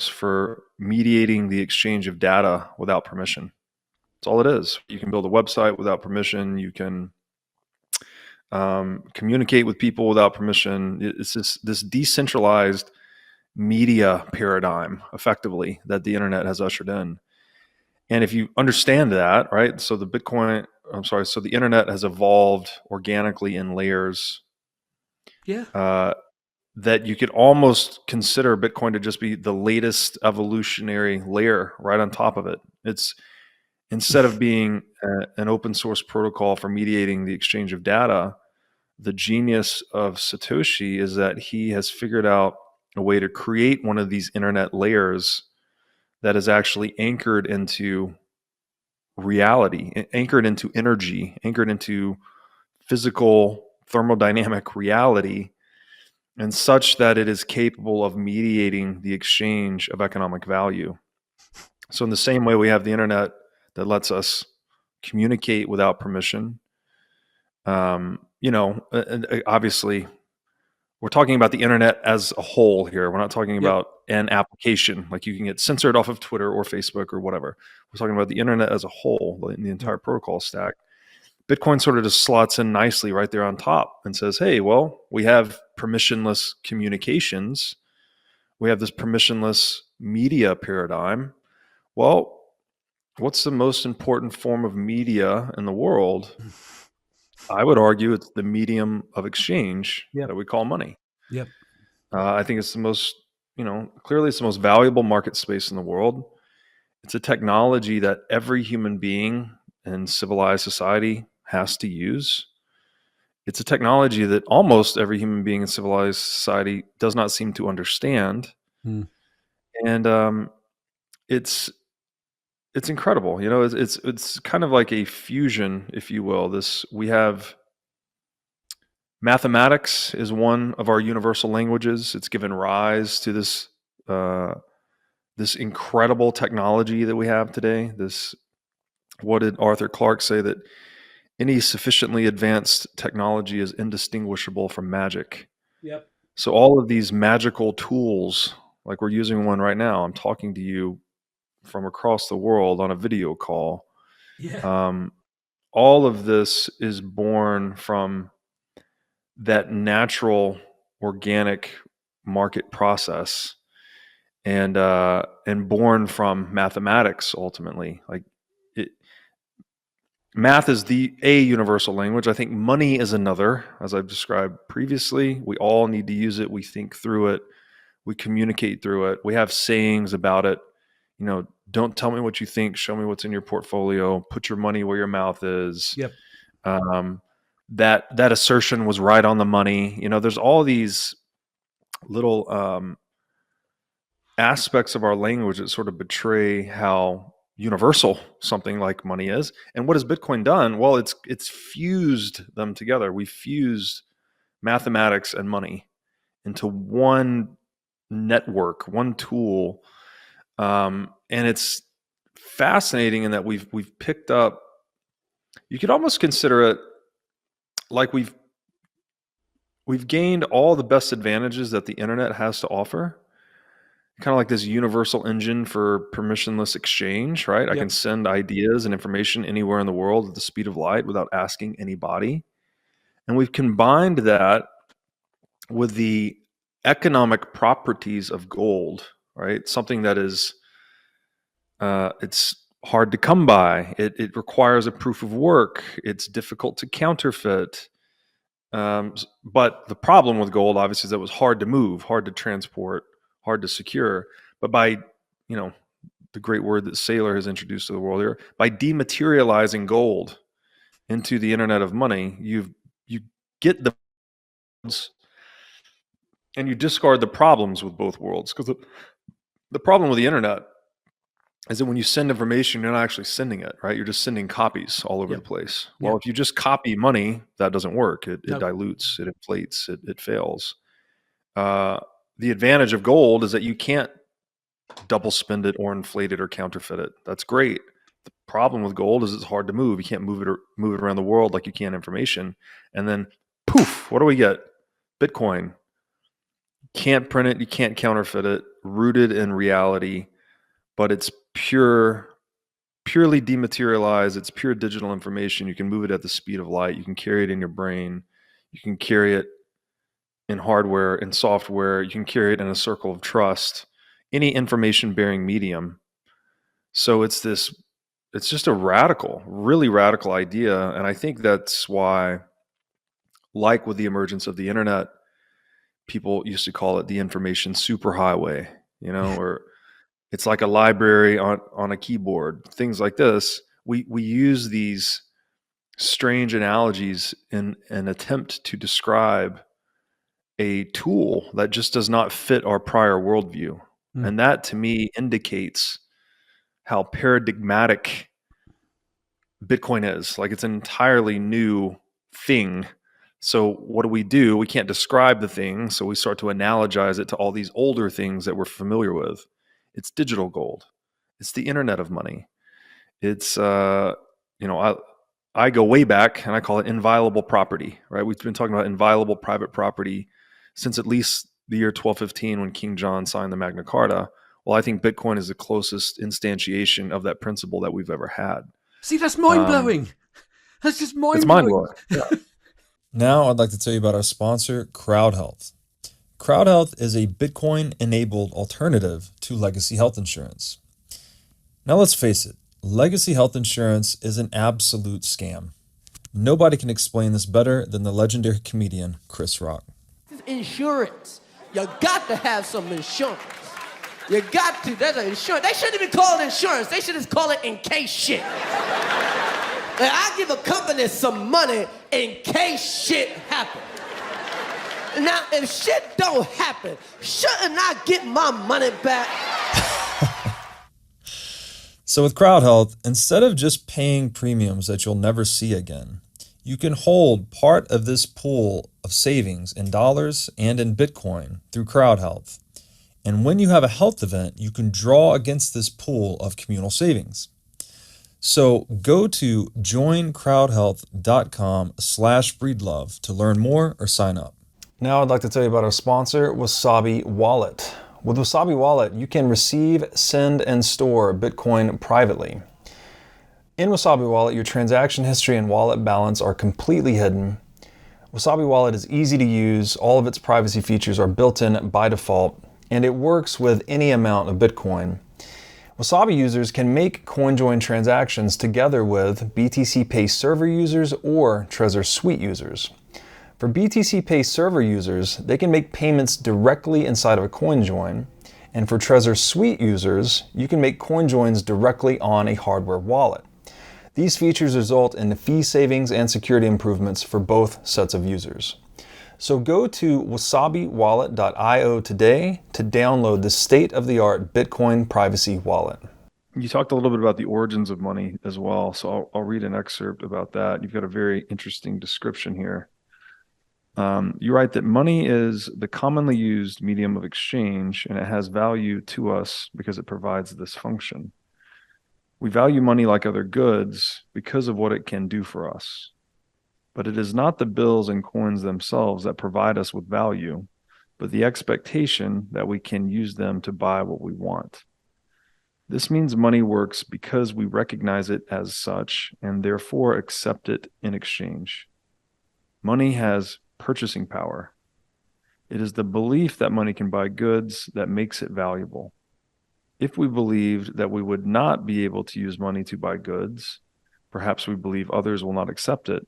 for mediating the exchange of data without permission. That's all it is. You can build a website without permission. You can communicate with people without permission. It's this decentralized media paradigm, effectively, that the internet has ushered in. And if you understand that, right? So the internet has evolved organically in layers. Yeah. That you could almost consider Bitcoin to just be the latest evolutionary layer right on top of it. It's instead of being an open source protocol for mediating the exchange of data, the genius of Satoshi is that he has figured out a way to create one of these internet layers that is actually anchored into reality, anchored into energy, anchored into physical thermodynamic reality, and such that it is capable of mediating the exchange of economic value. So in the same way we have the internet that lets us communicate without permission, obviously we're talking about the internet as a whole here. We're not talking about an application, like you can get censored off of Twitter or Facebook or whatever. We're talking about the internet as a whole, in the entire protocol stack. Bitcoin sort of just slots in nicely right there on top and says, hey, well, we have permissionless communications. We have this permissionless media paradigm. Well, what's the most important form of media in the world? I would argue it's the medium of exchange that we call money. Yep. I think it's the most, clearly it's the most valuable market space in the world. It's a technology that every human being in civilized society has to use. It's a technology that almost every human being in civilized society does not seem to understand. And it's incredible. It's kind of like a fusion, if you will. We have mathematics is one of our universal languages. It's given rise to this incredible technology that we have today. What did Arthur Clarke say? That any sufficiently advanced technology is indistinguishable from magic. Yep. So all of these magical tools, like we're using one right now, I'm talking to you from across the world on a video call. Yeah. All of this is born from that natural organic market process and born from mathematics ultimately. Math is a universal language. I think money is another, as I've described previously. We all need to use it. We think through it. We communicate through it. We have sayings about it. Don't tell me what you think. Show me what's in your portfolio. Put your money where your mouth is. Yep. That assertion was right on the money. There's all these little aspects of our language that sort of betray how universal something like money is. And what has Bitcoin done? Well, it's fused them together. We fused mathematics and money into one network, one tool. And it's fascinating in that we've picked up, you could almost consider it like we've gained all the best advantages that the internet has to offer, kind of like this universal engine for permissionless exchange, right? I Yep. can send ideas and information anywhere in the world at the speed of light without asking anybody. And we've combined that with the economic properties of gold, right? Something that is, it's hard to come by. It requires a proof of work. It's difficult to counterfeit. But the problem with gold, obviously, is that it was hard to move, hard to transport, hard to secure. But by, the great word that Saylor has introduced to the world here, by dematerializing gold into the internet of money, you get the and you discard the problems with both worlds. Because the problem with the internet is that when you send information, you're not actually sending it, right? You're just sending copies all over the place. Well, if you just copy money, that doesn't work. It dilutes, it inflates, it fails. The advantage of gold is that you can't double spend it or inflate it or counterfeit it. That's great. The problem with gold is it's hard to move. You can't move it around the world like you can information. And then poof, what do we get? Bitcoin. Can't print it, you can't counterfeit it, rooted in reality, but it's purely dematerialized. It's pure digital information. You can move it at the speed of light. You can carry it in your brain. You can carry it in hardware and software. You can carry it in a circle of trust, any information bearing medium. So it's just a really radical idea. And I think that's why, like with the emergence of the internet, people used to call it the information superhighway, or it's like a library on a keyboard, things like this. We use these strange analogies in an attempt to describe a tool that just does not fit our prior worldview. And that to me indicates how paradigmatic Bitcoin is. Like, it's an entirely new thing. So what do? We can't describe the thing. So we start to analogize it to all these older things that we're familiar with. It's digital gold. It's the internet of money. It's, I go way back and I call it inviolable property, right? We've been talking about inviolable private property since at least the year 1215 when King John signed the Magna Carta. Well, I think Bitcoin is the closest instantiation of that principle that we've ever had. See, that's mind-blowing. That's just mind-blowing. It's mind-blowing. Yeah. Now I'd like to tell you about our sponsor, CrowdHealth. CrowdHealth is a Bitcoin-enabled alternative to legacy health insurance. Now let's face it, legacy health insurance is an absolute scam. Nobody can explain this better than the legendary comedian Chris Rock. Insurance. You got to have some insurance. You got to. There's an insurance. They shouldn't even call it insurance. They should just call it in case shit. Like, I give a company some money in case shit happens. Now, if shit don't happen, shouldn't I get my money back? So with CrowdHealth, instead of just paying premiums that you'll never see again, you can hold part of this pool of savings in dollars and in Bitcoin through CrowdHealth. And when you have a health event, you can draw against this pool of communal savings. So go to joincrowdhealth.com/breedlove to learn more or sign up. Now I'd like to tell you about our sponsor, Wasabi Wallet. With Wasabi Wallet, you can receive, send, and store Bitcoin privately. In Wasabi Wallet, your transaction history and wallet balance are completely hidden. Wasabi Wallet is easy to use. All of its privacy features are built in by default, and it works with any amount of Bitcoin. Wasabi users can make CoinJoin transactions together with BTC Pay server users or Trezor Suite users. For BTC Pay server users, they can make payments directly inside of a CoinJoin, and for Trezor Suite users, you can make CoinJoins directly on a hardware wallet. These features result in fee savings and security improvements for both sets of users. So go to wasabiwallet.io today to download the state-of-the-art Bitcoin privacy wallet. You talked a little bit about the origins of money as well, so I'll read an excerpt about that. You've got a very interesting description here. You write that money is the commonly used medium of exchange, and it has value to us because it provides this function. We value money like other goods because of what it can do for us. But it is not the bills and coins themselves that provide us with value, but the expectation that we can use them to buy what we want. This means money works because we recognize it as such and therefore accept it in exchange. Money has purchasing power. It is the belief that money can buy goods that makes it valuable. If we believed that we would not be able to use money to buy goods, perhaps we believe others will not accept it,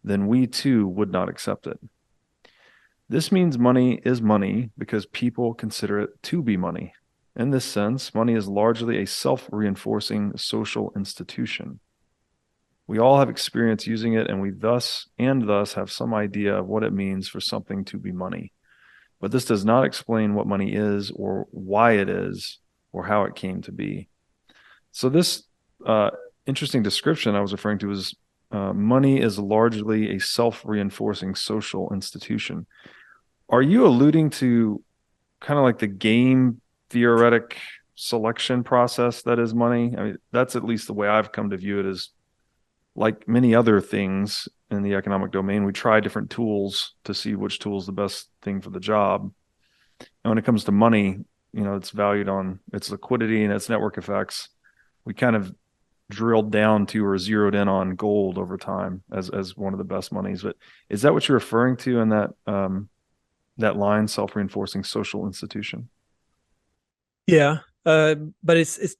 then we too would not accept it. This means money is money because people consider it to be money. In this sense, money is largely a self-reinforcing social institution. We all have experience using it, and we thus have some idea of what it means for something to be money. But this does not explain what money is or why it is or how it came to be. So this interesting description I was referring to is money is largely a self-reinforcing social institution. Are you alluding to kind of like the game theoretic selection process that is money? I mean, that's at least the way I've come to view it. Is like many other things in the economic domain, we try different tools to see which tool is the best thing for the job. And when it comes to money, it's valued on its liquidity and its network effects. We kind of drilled down to or zeroed in on gold over time as one of the best monies. But is that what you're referring to in that line, self-reinforcing social institution? Yeah, but it's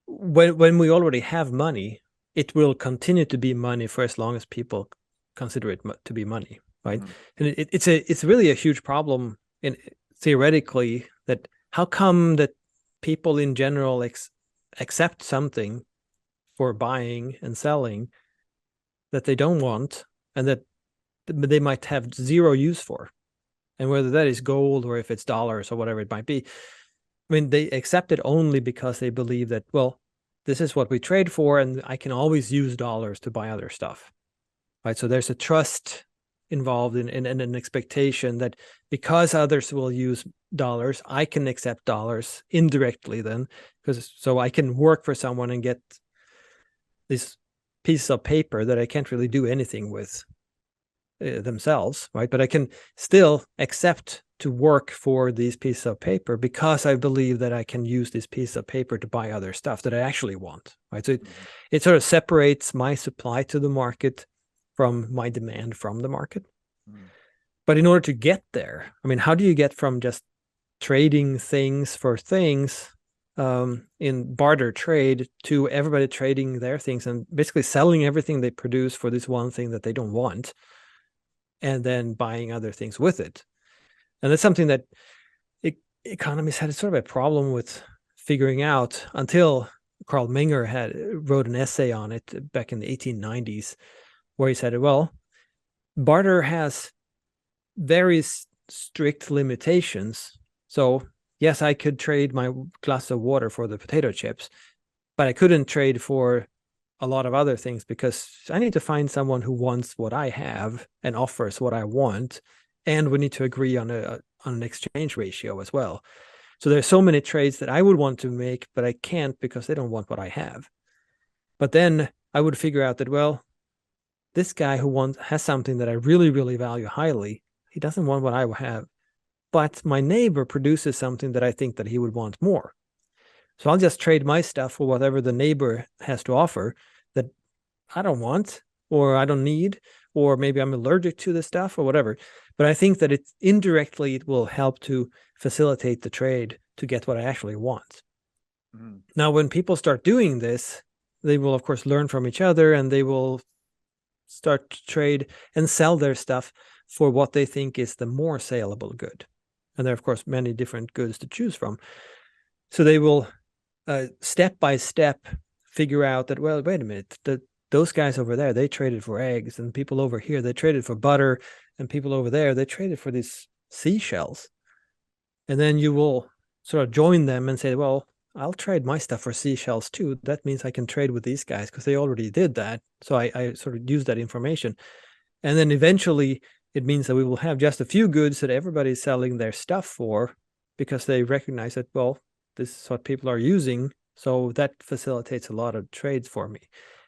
when we already have money, it will continue to be money for as long as people consider it to be money, right? Mm-hmm. And it's really a huge problem theoretically, that how come that people in general accept something for buying and selling that they don't want and that they might have zero use for, and whether that is gold or if it's dollars or whatever it might be. I mean, they accept it only because they believe that, well, this is what we trade for, and I can always use dollars to buy other stuff, right? So there's a trust involved in an expectation that because others will use dollars, I can accept dollars indirectly then, so I can work for someone and get this piece of paper that I can't really do anything with themselves, right? But I can still accept to work for these pieces of paper because I believe that I can use this piece of paper to buy other stuff that I actually want, right? So it sort of separates my supply to the market from my demand from the market. But in order to get there, I mean, how do you get from just trading things for things in barter trade to everybody trading their things and basically selling everything they produce for this one thing that they don't want, and then buying other things with it? And that's something that economists had sort of a problem with figuring out until Carl Menger wrote an essay on it back in the 1890s, where he said, well, barter has very strict limitations. So yes, I could trade my glass of water for the potato chips, but I couldn't trade for a lot of other things because I need to find someone who wants what I have and offers what I want. And we need to agree on an exchange ratio as well. So there's so many trades that I would want to make, but I can't because they don't want what I have. But then I would figure out that, well, this guy who has something that I really, really value highly, he doesn't want what I have. But my neighbor produces something that I think that he would want more. So I'll just trade my stuff for whatever the neighbor has to offer that I don't want or I don't need, or maybe I'm allergic to the stuff or whatever. But I think that it will help to facilitate the trade to get what I actually want. Mm-hmm. Now, when people start doing this, they will, of course, learn from each other, and they will start to trade and sell their stuff for what they think is the more saleable good. And there are, of course, many different goods to choose from. So they will step by step figure out that, well, wait a minute, those guys over there, they traded for eggs, and people over here, they traded for butter, and people over there, they traded for these seashells. And then you will sort of join them and say, well, I'll trade my stuff for seashells too. That means I can trade with these guys because they already did that. So I sort of use that information. And then eventually it means that we will have just a few goods that everybody's selling their stuff for because they recognize that, well, this is what people are using. So that facilitates a lot of trades for me.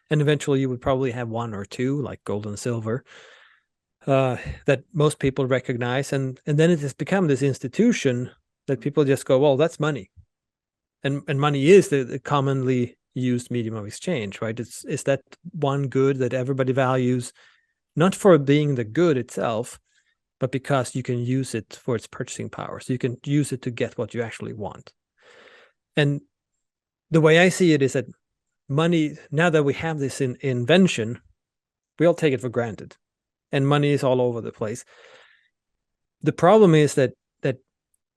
And eventually you would probably have one or two, like gold and silver. that most people recognize, and then it has become this institution that people just go, well, that's money, and money is the commonly used medium of exchange, right? It's that one good that everybody values, not for being the good itself, but because you can use it for its purchasing power. So you can use it to get what you actually want. And the way I see it is that money, now that we have this invention, we all take it for granted, and money is all over the place. The problem is that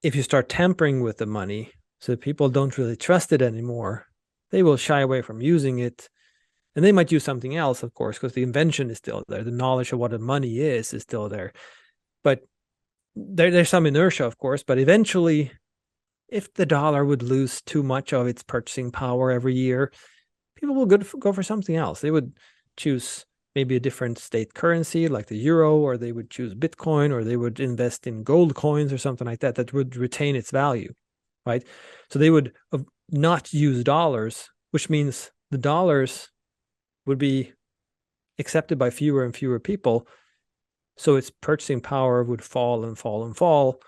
if you start tampering with the money, so people don't really trust it anymore, they will shy away from using it, and they might use something else, of course, because the invention is still there. The knowledge of what the money is still there. But there's some inertia, of course, but eventually, if the dollar would lose too much of its purchasing power every year, people will go for something else. They would choose maybe a different state currency like the euro, or they would choose Bitcoin, or they would invest in gold coins or something like that that would retain its value, right? So they would not use dollars, which means the dollars would be accepted by fewer and fewer people. So its purchasing power would fall and fall and fall.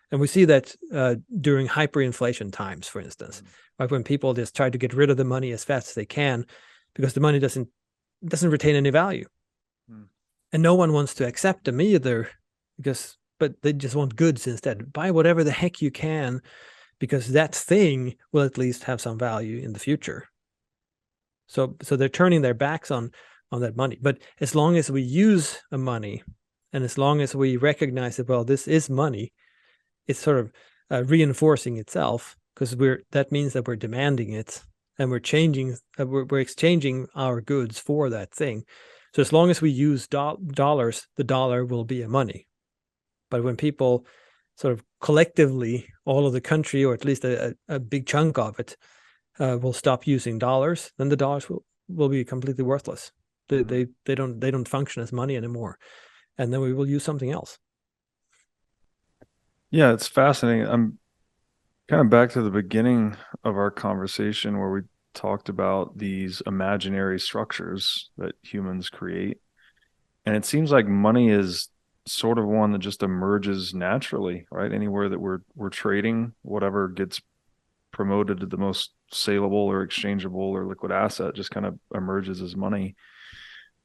And we see that during hyperinflation times, for instance, right? When people just try to get rid of the money as fast as they can, because the money doesn't retain any value. And no one wants to accept them either, but they just want goods instead. Buy whatever the heck you can, because that thing will at least have some value in the future. So they're turning their backs on that money. But as long as we use a money, and as long as we recognize that, well, this is money, it's sort of reinforcing itself, because that means that we're demanding it, and we're exchanging our goods for that thing. So as long as we use dollars, the dollar will be a money. But when people sort of collectively, all of the country, or at least a big chunk of it, will stop using dollars, then the dollars will be completely worthless. They don't function as money anymore, and then we will use something else. Yeah, it's fascinating. I'm kind of back to the beginning of our conversation where we talked about these imaginary structures that humans create. And it seems like money is sort of one that just emerges naturally, right? Anywhere that we're trading, whatever gets promoted to the most saleable or exchangeable or liquid asset just kind of emerges as money.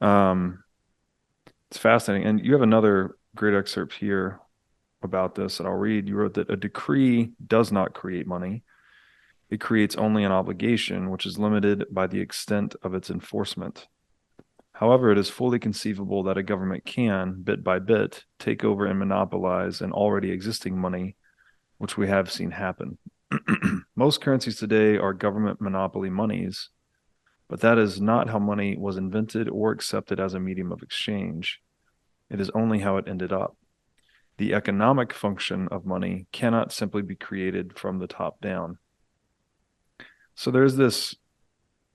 It's fascinating. And you have another great excerpt here about this that I'll read. You wrote that a decree does not create money. It creates only an obligation, which is limited by the extent of its enforcement. However, it is fully conceivable that a government can, bit by bit, take over and monopolize an already existing money, which we have seen happen. Most currencies today are government monopoly monies, but that is not how money was invented or accepted as a medium of exchange. It is only how it ended up. The economic function of money cannot simply be created from the top down. So there's this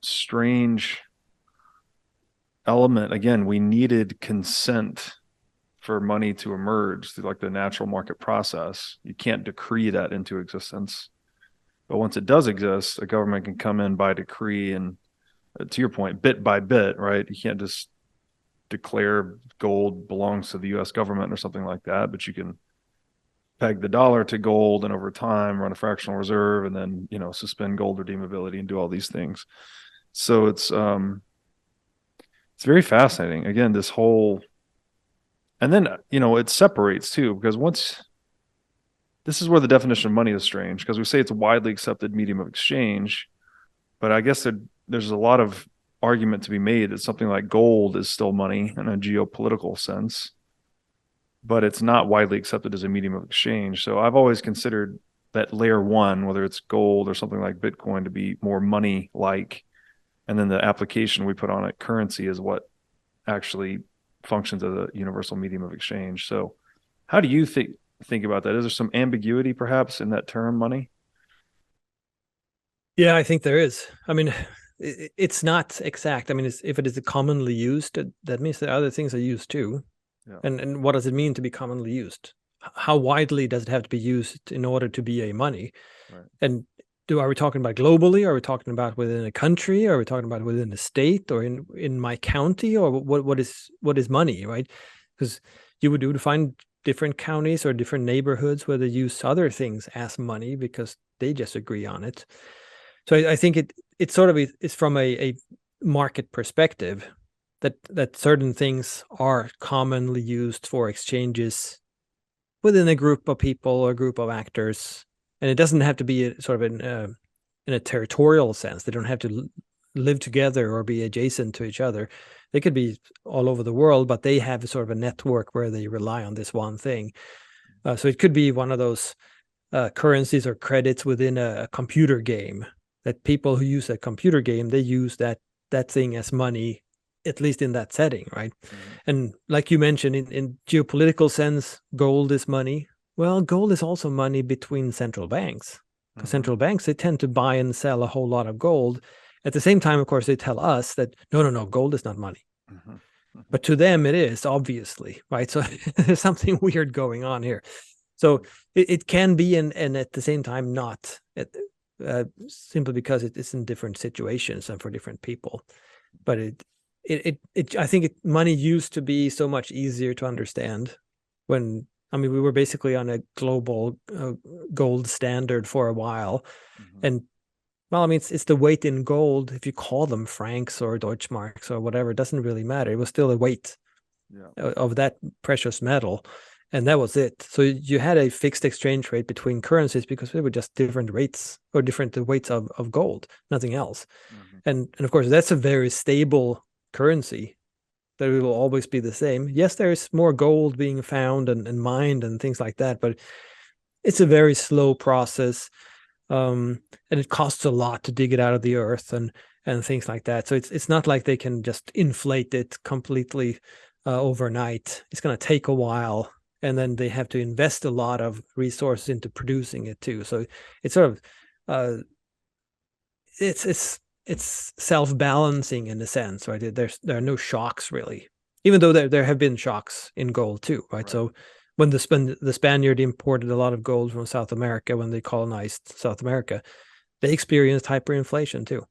strange element. Again, we needed consent for money to emerge through like the natural market process. You can't decree that into existence. But once it does exist, a government can come in by decree and, to your point, bit by bit, right? You can't just declare gold belongs to the U.S. government or something like that, but you can peg the dollar to gold and over time run a fractional reserve and then, suspend gold redeemability and do all these things. So it's very fascinating. Again, this whole, and then, it separates too, because this is where the definition of money is strange, because we say it's a widely accepted medium of exchange, but I guess there's a lot of argument to be made that something like gold is still money in a geopolitical sense, but it's not widely accepted as a medium of exchange. So I've always considered that layer one, whether it's gold or something like Bitcoin, to be more money-like, and then the application we put on it, currency, is what actually functions as a universal medium of exchange. So how do you think about that? Is there some ambiguity perhaps in that term, money? Yeah, I think there is. I mean, it's not exact. I mean, if it is commonly used, that means that other things are used too. Yeah. And what does it mean to be commonly used? How widely does it have to be used in order to be a money? Right. And are we talking about globally? Are we talking about within a country? Are we talking about within a state, or in my county? Or what is money, right? Because you would find different counties or different neighborhoods where they use other things as money because they just agree on it. So I think it sort of is from a market perspective that certain things are commonly used for exchanges within a group of people or a group of actors, and it doesn't have to be sort of in a territorial sense. They don't have to live together or be adjacent to each other. They could be all over the world, but they have sort of a network where they rely on this one thing. So it could be one of those currencies or credits within a computer game, that people who use a computer game, they use that thing as money, at least in that setting, right? And like you mentioned, in geopolitical sense, gold is money. Well, gold is also money between central banks. Because central banks, they tend to buy and sell a whole lot of gold. At the same time, of course, they tell us that, no, gold is not money. But to them, it is, obviously, right? So there's something weird going on here. So it can be, and at the same time, not, simply because it's in different situations and for different people. But I think money used to be so much easier to understand when, I mean, we were basically on a global gold standard for a while. And well, I mean, it's the weight in gold. If you call them francs or Deutschmarks or whatever, it doesn't really matter. It was still a weight of that precious metal. And that was it. So you had a fixed exchange rate between currencies because they were just different rates or different weights of gold, nothing else. And of course, that's a very stable currency that will always be the same. Yes, there's more gold being found and mined and things like that, but it's a very slow process. And it costs a lot to dig it out of the earth and things like that. So it's not like they can just inflate it completely overnight. It's going to take a while, and then they have to invest a lot of resources into producing it too. So it's sort of it's self-balancing in a sense, right? There are no shocks really, even though there have been shocks in gold too, right? So when the Spaniard imported a lot of gold from South America when they colonized South America, they experienced hyperinflation too,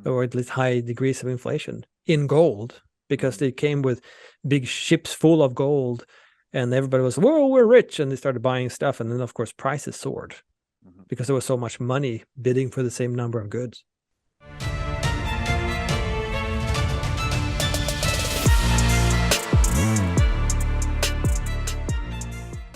or at least high degrees of inflation in gold, because they came with big ships full of gold, and everybody was, whoa, we're rich, and they started buying stuff, and then of course prices soared because there was so much money bidding for the same number of goods.